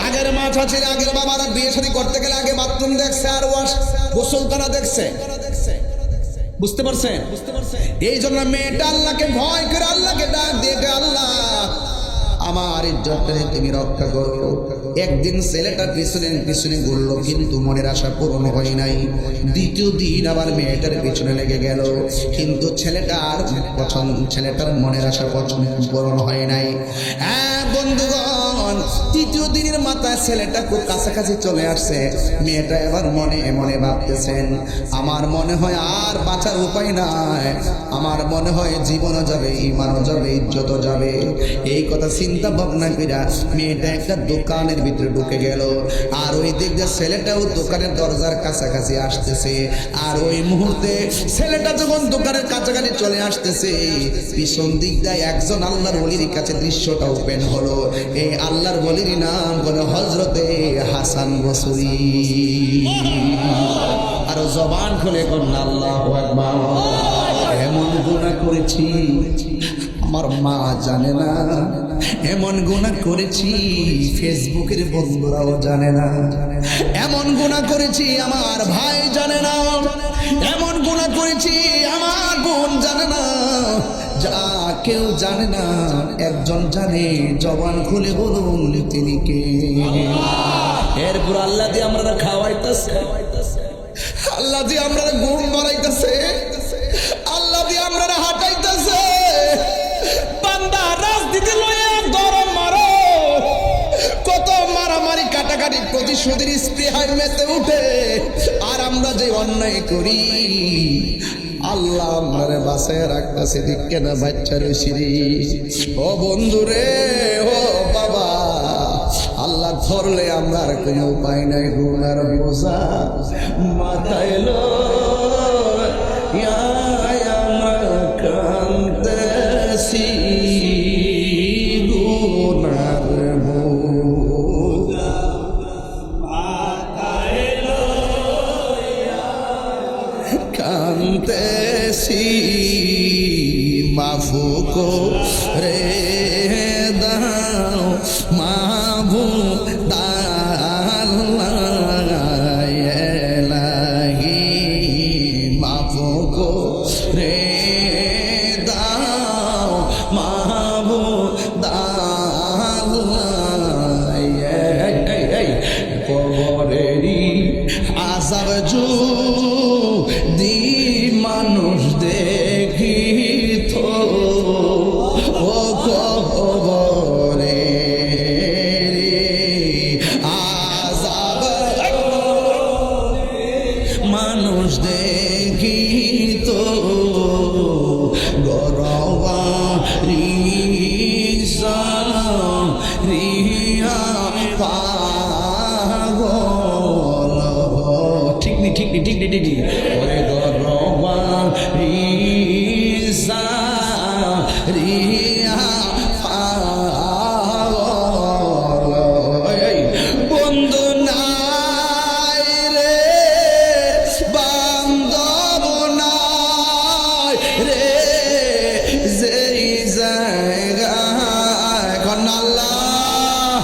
আগের মা চাচির, আগের বাবারা বিয়ে শাদী করতে গেলে আগে বাথরুম দেখছে আর ওয়াশ গোসলখানা দেখছে। বুঝতে পারছেন? এই জন্য মেয়েটা আল্লাহকে ভয় করে আল্লাহকে ডাক দিয়ে, আল্লাহ আমার ইজ্জতটা তুমি রক্ষা করো। একদিন ছেলেটা পিছনে পিছনে ঘুরলো, কিন্তু মনের আশা পূরণ হয় নাই। দ্বিতীয় দিন আবার মেয়েটার পিছনে লেগে গেল, কিন্তু ছেলেটার মনের আশা পূরণ হয় নাই। হ্যাঁ বন্ধুগণ, তৃতীয় দিনের মাথায় ছেলেটা খুব কাছাকাছি চলে আসছে। মেয়েটা এবার মনে মনে ভাবতেছেন, আমার মনে হয় আর বাঁচার উপায় নাই, আমার মনে হয় জীবনও যাবে, ইমানও যাবে, ইজ্জতও যাবে। এই কথা চিন্তা ভাবনা কইরা মেয়েটা একটা দোকানের ভিতরে ঢুকে গেল। আর ওই দিক দিয়ে ছেলেটাও দোকানের দরজার কাছাকাছি আসতেছে। আর ওই মুহূর্তে ছেলেটা যখন দোকানের কাছাকাছি চলে আসতেছে, পিছন দিক দিয়ে একজন আল্লাহর ওলির কাছে দৃশ্যটা ওপেন হলো। এই আল্লাহর ওলির নাম হলো হযরতে হাসান বসরি। আর জবান খুলে কোন আল্লাহু আকবার। এমন গুনাহ করেছি আমার মা জানে না, এমন গুনাহ করেছি ফেসবুকের বন্ধুরাও জানে না, এমন গুনাহ করেছি আমার ভাই জানে না, এমন গুনাহ করেছি আমার বোন জানে না, যা কেউ জানে না একজন জানে। জবান খুলে বলুন তিনি কে? এরপর আল্লাহ দিয়ে আমরা খাওয়াইতেছে, আল্লাহ দিয়ে আমরা ঘুম বাড়াইতেছে, আল্লাহ দিয়ে আমরা হাঁটাইতেছে। বান্দা রাজনীতি লয়ে গরম মারো, কত মারামারি কাটাকাটি প্রতিশোধের স্পৃহায় মেতে উঠে। আর আমরা যে অন্যায় করি, আল্লাহ আমারে বাসায় রাখতেছে দিকে না বাচ্চা রয়েছি। ও বন্ধুরে, ও বাবা, আল্লাহ ধরলে আমরা আর কোনো উপায় নাই, গুনার বোঝা মাথায় লইয়া আমরা কাঁদতেছি, গুনার বোঝা মাথায় লইয়া কাঁদতেছি, মাফ করে দাও মাহবুব আল্লাহ এলাহি, মাফ করে দাও মাহবুব আল্লাহ। এই কবরেরই আযাব যদি মানুষ দেখিত, ও কবরে আযাব মানুষ দেখিত, গরবারি রিয়া পাগল, ঠিক নি ঠিক নি ঠিক নি ঠিক নি, ওরে গরবারি রিয়া পাগল, বন্ধু নাই রে বান্ধব নাই রে, যেই জায়গায় কন্যা আল্লাহ,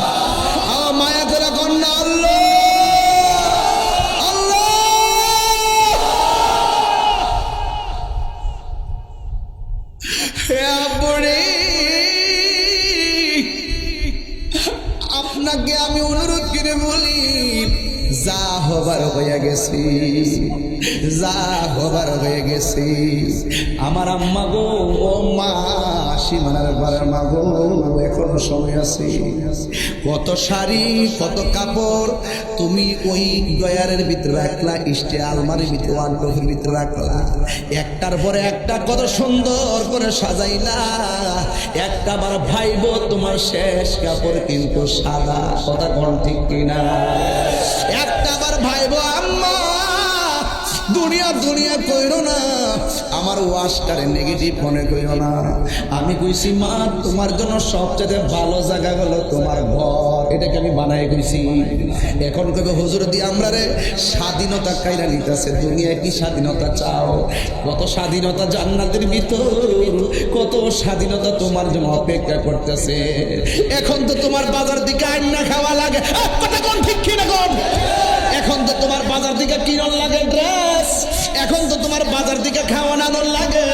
আমার মায়া করে কন্যা আল্লাহ আল্লাহ। হে আপনি, আপনাকে আমি অনুরোধ করে বলি, যা হবার হয়ে গেছি, যা হবার হয়ে গেছি। আমার আম্মা গো, ও মা সীমানার বাড়ার মা গো, এখনো সময় আছে। কত শাড়ি কত কাপড় তুমি ওই ডয়ারের ভিতরে রাখলা, ইস্টে আলমারির ভিতরে ওয়ার্ডরোবের ভিতরে রাখলা, একটার পরে একটা কত সুন্দর করে সাজাইলা। একটা বার ভাইবো তোমার শেষ কাপড় কিন্তু সাদা, কথা কোন ঠিক কিনা? একটা বার ভাইবো আম্মা দুনিয়া দুনিয়া কইরো না, আমার ওয়াশটারে নেগেটিভ মনে কইরো না। আমি কইছি মা তোমার জন্য সবচেয়ে ভালো জায়গা হলো তোমার ঘর, এটাকে আমি বানাই কইছি। এখন কবে হুজুর দি আমরা রে স্বাধীনতা কাইরা নিতেছে, দুনিয়ায় কি স্বাধীনতা চাও? কত স্বাধীনতা জান্নাতের ভিতর, কত স্বাধীনতা তোমার জন্য অপেক্ষা করতেছে। এখন তো তোমার বাজার দিকে আইনা খাওয়া লাগে, কথা কোন ঠিক কিনা কোন? এখন তো তোমার বাজার দিকে কিনন লাগে ড্রেস, এখন তো তোমার বাজার দিকে খাওয়ানোর লাগে।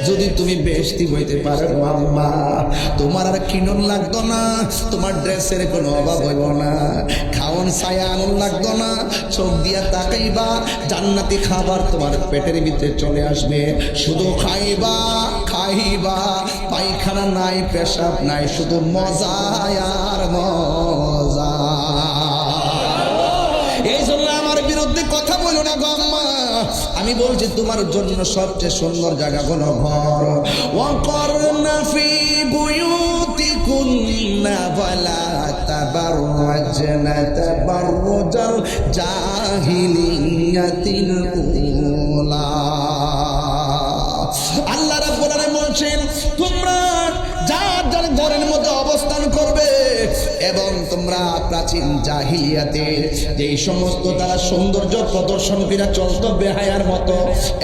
যদি তুমি বেশি হইতে পারো আম্মা, তোমার আর কিনন লাগতো না, তোমার ড্রেসের কোনো অভাব হইব না, খাওয়ান ছায়া আনন লাগতো না, চোখ দিয়া তাকাইবা জান্নাতি খাবার তোমার পেটের ভিতরে চলে আসবে। শুধু খাইবা খাইবা, পায়খানা নাই পেশাব নাই, শুধু মজা আর মজা। এই জন্য আমার বিরুদ্ধে কথা বলো না গো আম্মা, আমি বলছি তোমার জন্য সবচেয়ে সুন্দর জায়গা হলো ঘর। ওয়াকরনা ফি বুয়ুতিকুন্না ওয়ালা তাবাররাজনা তাবাররুজাল জাহিলিয়াতিল উলা। আল্লাহ রাব্বুল আলামিন বলছেন তোমরা যার যার ঘরের মধ্যে অবস্থান করবে এবং তোমরা প্রাচীন জাহিলিয়াতের যেই সমস্ত তারা সৌন্দর্য প্রদর্শন করে চলতো বেহায়ার মতো,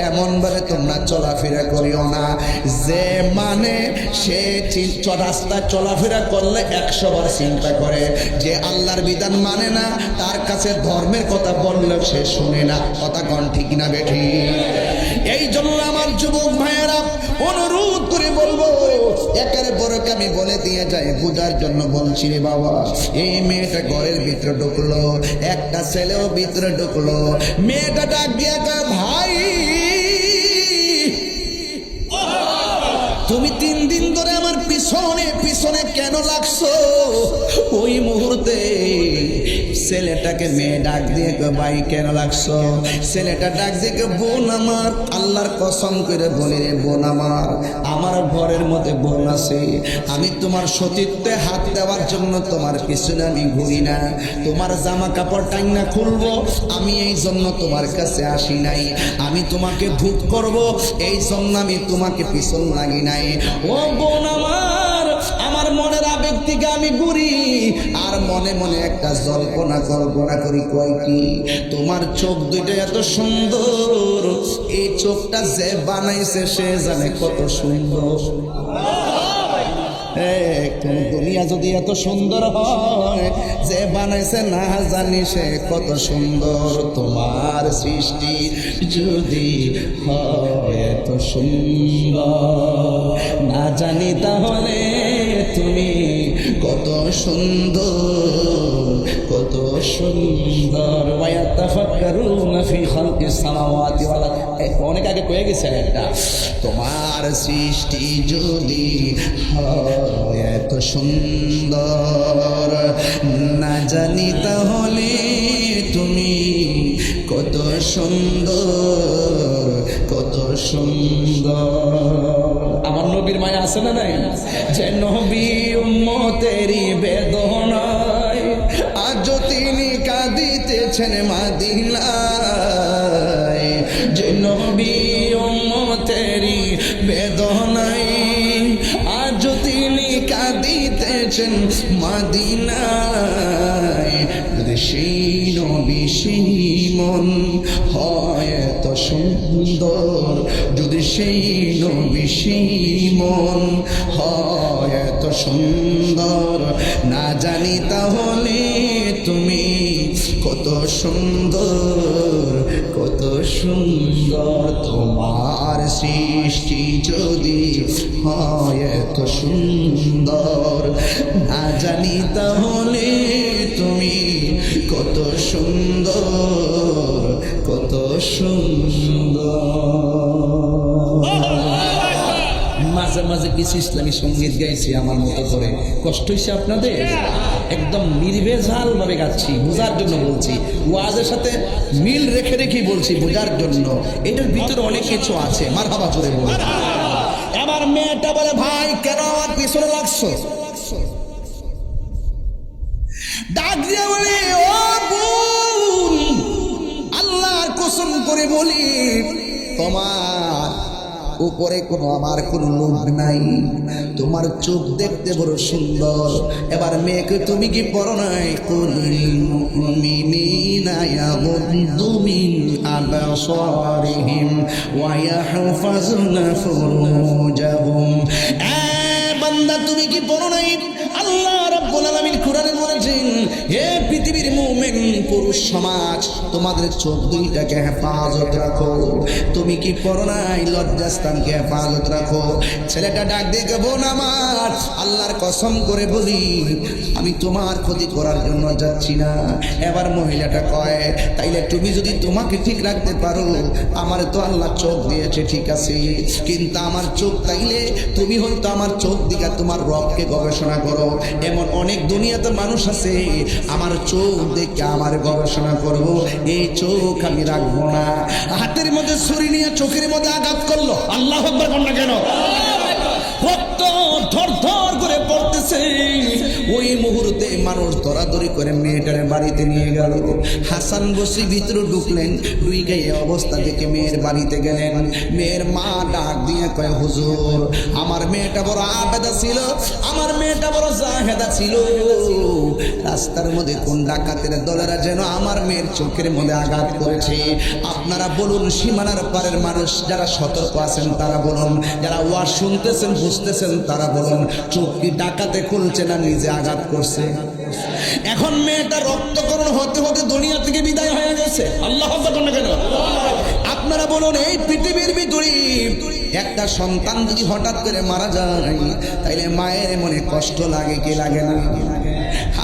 এমন ভাবে তোমরা চলাফেরা করিও না যে মানে সে রাস্তা চলাফেরা করলে 100 বার চিন্তা করে, যে আল্লাহর বিধান মানে না, তার কাছে ধর্মের কথা বললেও সে শুনে না। কথা কোন ঠিক না বেঠি? এই জন্য আমার যুবক ভাইয়েরা অনুরোধ করে বলবো, একের বড়কে আমি বলে দিয়ে যাই, বুঝার জন্য বলছি রে বাবা। এই মেয়েটা ঘরের ভিতরে ঢুকলো, একটা ছেলেও ভিতরে ঢুকলো, মেয়েটা ডাক দিয়ে কয় ভাই তুমি 3 দিন ধরে আমার পিছনে পিছনে কেন লাগছো? ওই মুহূর্তে ছেলেটাকে মেয়ে ডাক দিয়ে কয়, ভাই কেন লাগছো? ছেলেটা ডাক দিয়ে কয়, বোন আমার, আল্লাহর কসম করে বলি রে বোন আমার, আমার ঘরের মধ্যে বোন আছে, আমি তোমার সতীত্বে হাত দেওয়ার জন্য তোমার পিছনে আমি ঘুরি না, তোমার জামা কাপড় টাইনা খুলবো আমি এই জন্য তোমার কাছে আসি নাই, আমি তোমাকে ভূত করব এই জন্য আমি তোমাকে পিছন লাগি নাই। ও বোন আমার, আমার মনের আবেগ থেকে আমি ঘুরি আর মনে মনে একটা জল্পনা কল্পনা করি, কয় কি তোমার চোখ দুইটা এত সুন্দর, এই চোখটা যে বানাইছে সে জানে কত সুন্দর। কোন দুনিয়া যদি এত সুন্দর হয়, যে বানাইছে না জানি সে কত সুন্দর। তোমার সৃষ্টি যদি হয় এত সুন্দর, না জানি তাহলে তুমি কত সুন্দর, কত সুন্দর। ওয়ায়াতাফাক্কারুনা ফি খালকিস সামাওয়াতি ওয়াল আরদ, অনেক আগে কয়ে গেছেন একটা, তোমার সৃষ্টি যদি হয় এত সুন্দর, না জানি তাহলে তুমি কত সুন্দর, কত সুন্দর। আমার নবীর মায়া আছে না নাই? যে নবী উম্মতেরই বেদনায় আজ তিনি কাঁদিতেছেন মদিনায়, যে নবী উম্মতেরই বেদনায় আজ তিনি কাঁদিতেছেন মদিনায়, যদি সেই নবী সেই মন হয় এত সুন্দর, যদি সেই নবী সেই মন হয় এত সুন্দর, না জানি তাহলে তুমি কত সুন্দর, কত সুন্দর। তোমার সৃষ্টি যদি হয় এত সুন্দর, না জানি তাহলে তুমি কত সুন্দর, কত সুন্দর। মাঝে মাঝে কিছু ইসলামী সঙ্গীত গাইছি আমার মতো করে, কষ্ট হয়েছে আপনাদের? একদম নির্ভেজাল ভাবে গাচ্ছি, বোঝার জন্য বলছি, ওয়াজের সাথে মিল রেখে রেখেই বলছি, বোঝার জন্য। এটার ভিতরে অনেক কিছু আছে, মারহাবা জোরে বলে। আমার মেয়েটা বলে, ভাই কেন আমার পিছনে লাগছো? ডাক দিয়ে বলে, ও বোন, আল্লাহর কসম করে বলি তোমার উপরে কোনো আমার কোনো লোভ নাই, তোমার চোখ দেখতে বড় সুন্দর। এবার মেয়েকে তুমি কি পড়ো নাই? কুলিল মুমিনিনা ইয়াগুদ্দু মিন আবসারিহিম ওয়া ইয়াহফাজুনা ফুরুজাহুম। বান্দা তুমি কি পড়ো নাই? আল্লাহ রাব্বুল আলামিন কোরআনে বলেছেন, হে পৃথিবীর মুমিন পুরুষ সমাজ, তোমাদের চোখ দুইটাকে হেফাজত রাখো। তুমি কি পড়ো নাই? লজ্জাস্থানকে হেফাজত রাখো। ছেলেটা ডাক দিয়ে বোন আমার, আল্লাহর কসম করে বলি আমি তোমার ক্ষতি করার জন্য যাচ্ছি না। এবার মহিলাটা কয়, তাইলে তুমি যদি তোমাকে ঠিক রাখতে পারো, আমার তো আল্লাহ চোখ দিয়েছে ঠিক আছে, কিন্তু আমার চোখ তাইলে তুমি হয়তো আমার চোখ দিকে তোমার রবকে গবেষণা করো। এমন অনেক দুনিয়াতে মানুষ আছে, আমার চোখ দেখে আমার গবেষণা করব, এই চোখ আমি রাখবো না। হাতের মধ্যে ছুরি নিয়ে চোখের মধ্যে আঘাত করলো, আল্লাহু আকবার বল না কেন? রক্ত ধর ধর করে পড়তেছে। ওই মুহূর্তে মানুষ দরাদরি করে মেয়েটার বাড়িতে নিয়ে গেল। হাসান বসরি ভিতরে ঢুকলেন, ঢুকে এই অবস্থা দেখে মেয়ের বাড়িতে গেলেন। মেয়ের মা ডাক দিয়ে কয়, হুজুর আমার মেয়েটা বড় আবেদা ছিল, আমার মেয়েটা বড় জাহেদা ছিল, রাস্তার মধ্যে কোন ডাকাতের দলেরা যেন আমার মেয়ের চোখের মধ্যে আঘাত করেছে। আপনারা বলুন, সীমানার পারের মানুষ যারা সতর্ক আছেন তারা বলুন, যারা ওয়াজ শুনতেছেন বুঝতেছেন তারা বলুন, চোখ কি ডাকাতে খুলছে না নিজে আঘাত করছে? এখন মেয়েটা রক্তকরণ হতে হতে দুনিয়া থেকে বিদায় হয়ে গেছে। আল্লাহ আকবার না কেন? আপনারা বলুন, এই পৃথিবীর ভিতরে একটা সন্তান যদি হঠাৎ করে মারা যায়, তাইলে মায়ের মনে কষ্ট লাগে কি লাগে না?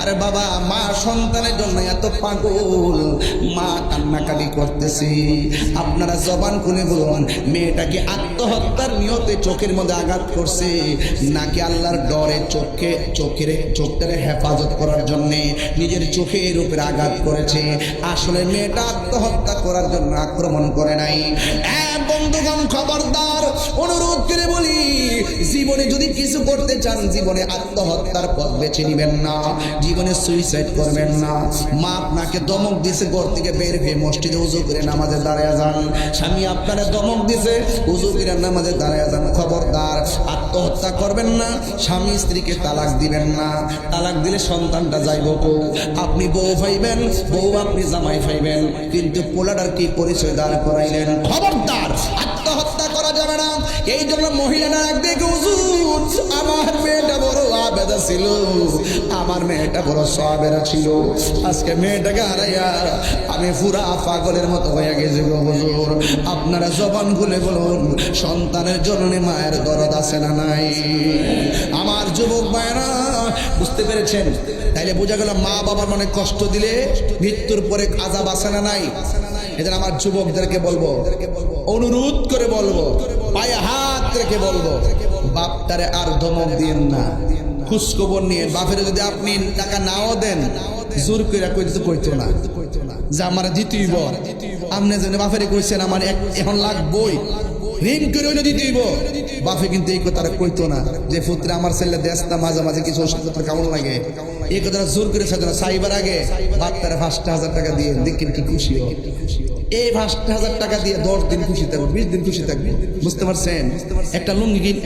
আরে বাবা, মা সন্তানের জন্য এত পাগল, মা কান্নাকাটি করতেছে। আপনারা জবান খুলে বলুন, মেয়েটাকে আত্মহত্যার নিয়তে চোখের মধ্যে আঘাত করছে নাকি আল্লাহর ডরে চোখের হেফাজত করার জন্য নিজের চোখের উপরে আঘাত করেছে? আসলে মেয়েটা আত্মহত্যা করার জন্য আক্রমণ করে নাই। বন্ধুগণ, খবরদার, অনুরোধ করে বলি, জীবনে যদি কিছু করতে চান, জীবনে আত্মহত্যার পথ বেছে নিবেন না, জীবনে সুইসাইড করবেন না। মা আপনাকে দমক দিছে, ঘর থেকে বের হয়ে মসজিদে উজু করে নামাজে দাঁড়ায় যান। স্বামী আপনারা দমক দিছে, উজু করে নামাজে দাঁড়ায় যান। খবরদার, আত্মহত্যা করবেন না, স্বামী স্ত্রীকে তালাক দিবেন না। তালাক দিলে সন্তানটা যাইব কো? আপনি বউ পাইবেন, বউ আপনি জামাই পাইবেন, কিন্তু পোলাটার কি পরিচয় দাঁড় করাইলেন? খবরদার, আত্মহত্যা করা যাবে না। এই জন্য মহিলারা একদিকে, হুজুর আমার মেয়েটা বড় আবেদা ছিল, আমার মেয়েটা বড় সাবেরা ছিল, আজকে মেয়েটাকে হারাইয়া আমি পুরা পাগলের মতো হয়ে গেছি গো হুজুর। আপনারা জবান খুলে বলুন, সন্তানের জন্য মায়ের দরদ আছে না নাই? আমার যুবক ভাইরা, বুঝতে পেরেছেন? তাইলে বোঝা গেল মা বাবার মনে কষ্ট দিলে মৃত্যুর পরে আযাব আছে না নাই? এজন্য আমার যুবকদেরকে বলবো, অনুরোধ করে বলবো, পায়ে হাত রেখে বলবো, বাপটারে আর ধমক দিয়েন না, খোঁজখবর নিয়ে। বাপের যদি আপনি টাকা নাও দেন, জোর করে কইতো না যে আমার দিতেইব। আপনি যেন বাপেরে কইছেন আমার এখন লাগবই, ঋণ করে হইলে দিতেইব, বাপে কিন্তু এই কথাটা কইতো না যে পুত্র আমার ছেলে দেশ না, মাঝে মাঝে কিছু ওষুধ কেমন লাগে, এই কথাটা জোর করে সাজানো। চাইবার আগে বাপটারে 5,000 টাকা দিয়ে দেখেন কি খুশি হয়। এই 5,000 টাকা দিয়ে 10 দিন খুশি থাকবো, 20 দিন খুশি থাকবো। বুঝতে পারছেন? একটা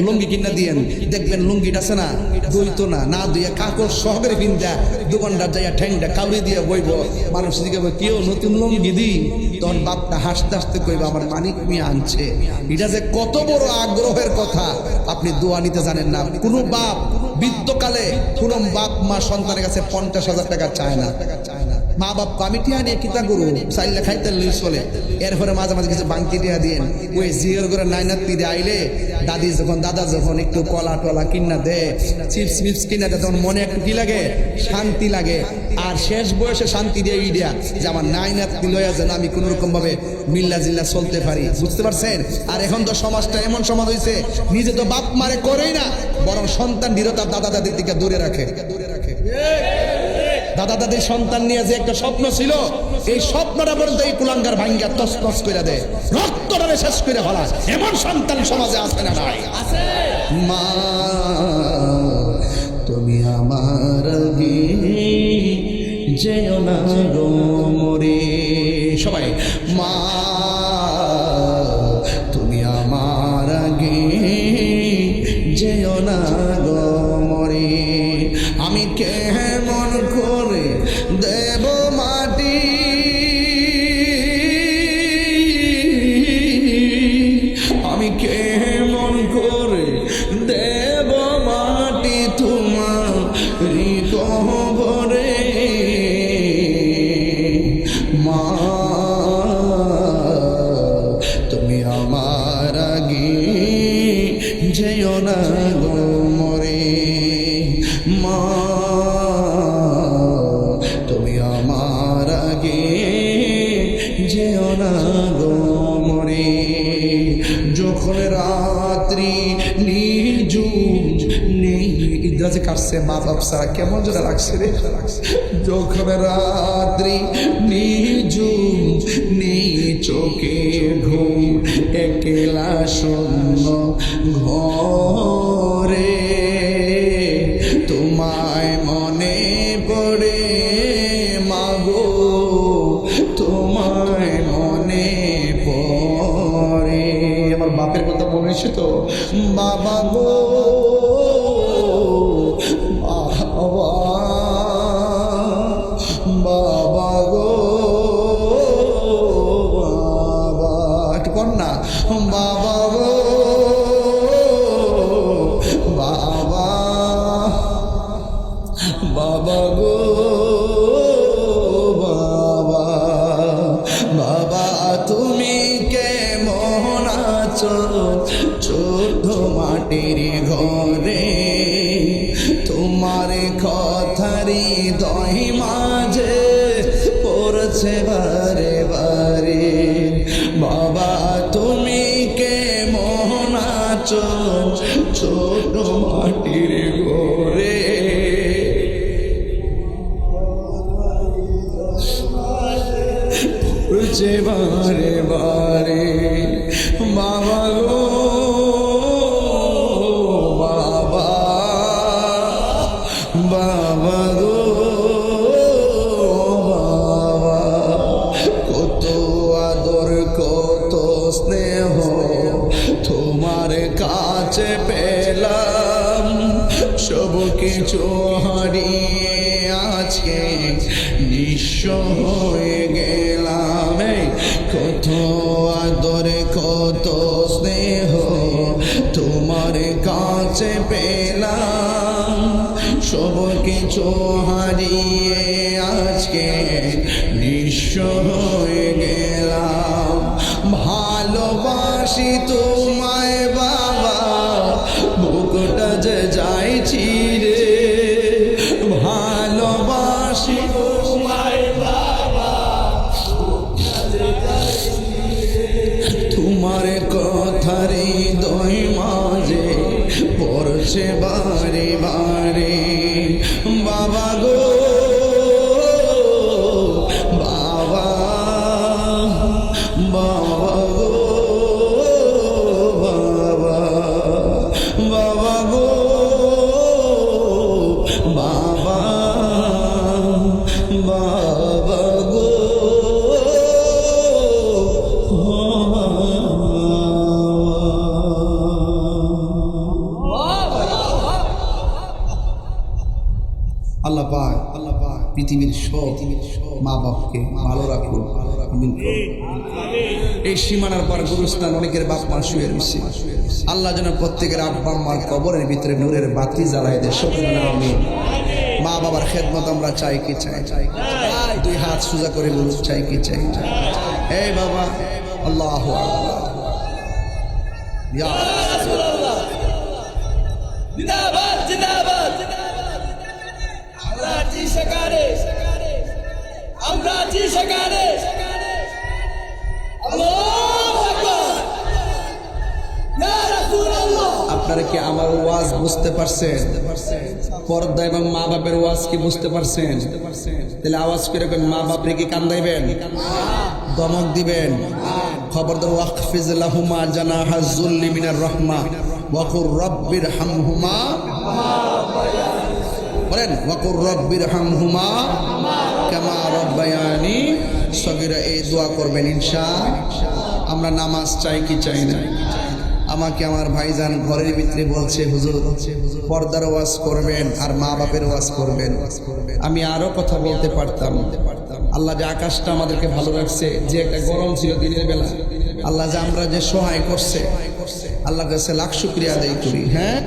লুঙ্গি কিনা দিয়েন, দেখবেন লুঙ্গিটা আছে না, দইতো না দিয়ে কাকর সহকারে কিনটা দোকানদার যাইয়া ঠ্যাংটা কাউরি দিয়ে বইব, মানুষ দিকে কেউ নতুন লুঙ্গি দিই, তখন বাপটা হাসতে হাসতে কইব আমার মানিক মিয়া আনছে। এটা যে কত বড় আগ্রহের কথা আপনি দোয়া নিতে জানেন না। কোনো বাপ বৃদ্ধকালে কোনো বাপ মা সন্তানের কাছে 50,000 টাকা চায় না। মা বাপ আমি টিয়া নিয়ে কিতা করু, চাইলে খাইতে লুই চলে। এরপরে মাঝে মাঝে কিছু বাংকি টিয়া দিয়েন, ওই জিওর করে নাইনাত্তি দিয়ে আইলে দাদা যখন একটু কলা টলা কিনা দে, চিপস মিপস কিনা দেয়, তখন মনে একটু কি লাগে, শান্তি লাগে। আর শেষ বয়সে শান্তি দিয়ে ইডিয়া যে আমার নাইনাত্তি লইয়া যেন আমি কোন রকম ভাবে মিল্লা জিল্লা চলতে পারি। বুঝতে পারছেন? আর এখন তো সমাজটা এমন সমাজ হয়েছে, নিজে তো বাপ মারে করেই না, বরং সন্তান দৃঢ়তা দাদা দাদির দিকে দূরে রাখে। দাদা দাদির সন্তান নিয়ে যে একটা স্বপ্ন ছিল, এই স্বপ্নটা পর্যন্ত এই কুলাঙ্গার ভাঙ্গা তছনছ করে দেয়, রক্তটারে শেষ করে ফেলা। এমন সন্তান সমাজে আছে না নাই? মা তুমি আমার আগে যেও না গো মরে। সবাই, মা তুমি আমার আগে যেও না গো মরে। আমি কেমন করে দেব মাটি, আমি কেমন করে দেব মাটি তোমার কবরে। মা তুমি আমার আগে যেও না গো মরে। মা তুমি আমার আগে যেও না গো মরে। যখন রাত্রি নিঝুম নেই, ইদ্রাজে কাটছে মা বাপ সারা কেমন যেন লাগছে রে। যখন রাত্রি নিঝুম নেই, চোখে ঘুম, একলা শূন্য ঘরে, তোমায় মনে পড়ে মাগো, তোমায় মনে পড়ে। আমার বাপের কথা মনে হয়েছে তো, বাবা গো বাবা, বাবা গো বাবা, একটু কর না, বাবা গো বাবা, বাবা গো বাবা, বাবা তুমি কেমন আছো ছোট মাটির ঘরে, তোমার কথারি ছোট মাটির ঘরে পড়ছে বারে বারে বাবা গো বাবা বাবা গো বাবা কত আদর কত স্নেহ তোমার কাছে পেলাম সব কিছু হারিয়ে আজকে নিঃস্ব হয়ে গেলাম কত আদর কত স্নেহ তোমার কাছে পেলাম সব কিছু হারিয়ে আজকে নিঃস্ব হয়ে গেলাম ভালোবাসি তোমায় বাবা বুকটা যে যাইছি রে ভালোবাসি তোমায় বাবা তোমার কথার হৃদয় মাঝে পড়ছে বারে বারে বাবা গো বাবা বাবা গো বাবা বাবা গো বাবা বাবা গো আল্লাহ পাক পৃথিবীর সব মা বাপকে ভালো রাখুন আমিন। এই সীমানার পর গুরুস্থান অনেকের বাপ মা শুয়ে রয়েছে আল্লাহ যেন প্রত্যেকের আব্বা আম্মার কবরের ভিতরে নূরের বাতি জ্বালায় দেয় সকলে আমিন। মা বাবার খেদমত আমরা চাই কি চাই দুই হাত সোজা করে বলুন চাই কি চাই এই বাবা আল্লাহু আকবার ইয়া জিন্দাবাদ জিন্দাবাদ আমরা জি সরকারে আমরা জি সরকারে আল্লাহু আকবার ইয়া রাসূলুল্লাহ। আপনারা কি আমার ওয়াজ বুঝতে পারছেন? পর্দা এবং মা বাপের ওয়াজ কি বুঝতে পারছেন? তাহলে আওয়াজ করে মা বাপরে কি কান্দাইবেন, দমক দিবেন? খবরদার ওয়াকফিজ লাহুমা জানাহা যুল্লি মিনার রাহমা ওয়া কুর রাব্বির হামহুমা বলেন ওয়া কুর রাব্বির হামহুমা কামা রাব্বায়ানি সগীরা। এই দোয়া করবেন ইনশাআল্লাহ। আমরা নামাজ চাই কি চাই না? আমাকে আমার ভাইজান ঘরের ভিতরে বলছে হুজুর পর্দার ওয়াজ করবেন আর মা বাপের ওয়াজ করবেন। আমি আরো কথা বলতে পারতাম। আল্লাহ যে আকাশটা আমাদেরকে ভালো রাখছে, যে একটা গরম ছিল দিনের বেলা, আল্লাহ যে আমরা যে সহায় করছে, আল্লাহর কাছে লাখ শুকরিয়া আদায় করি। হ্যাঁ।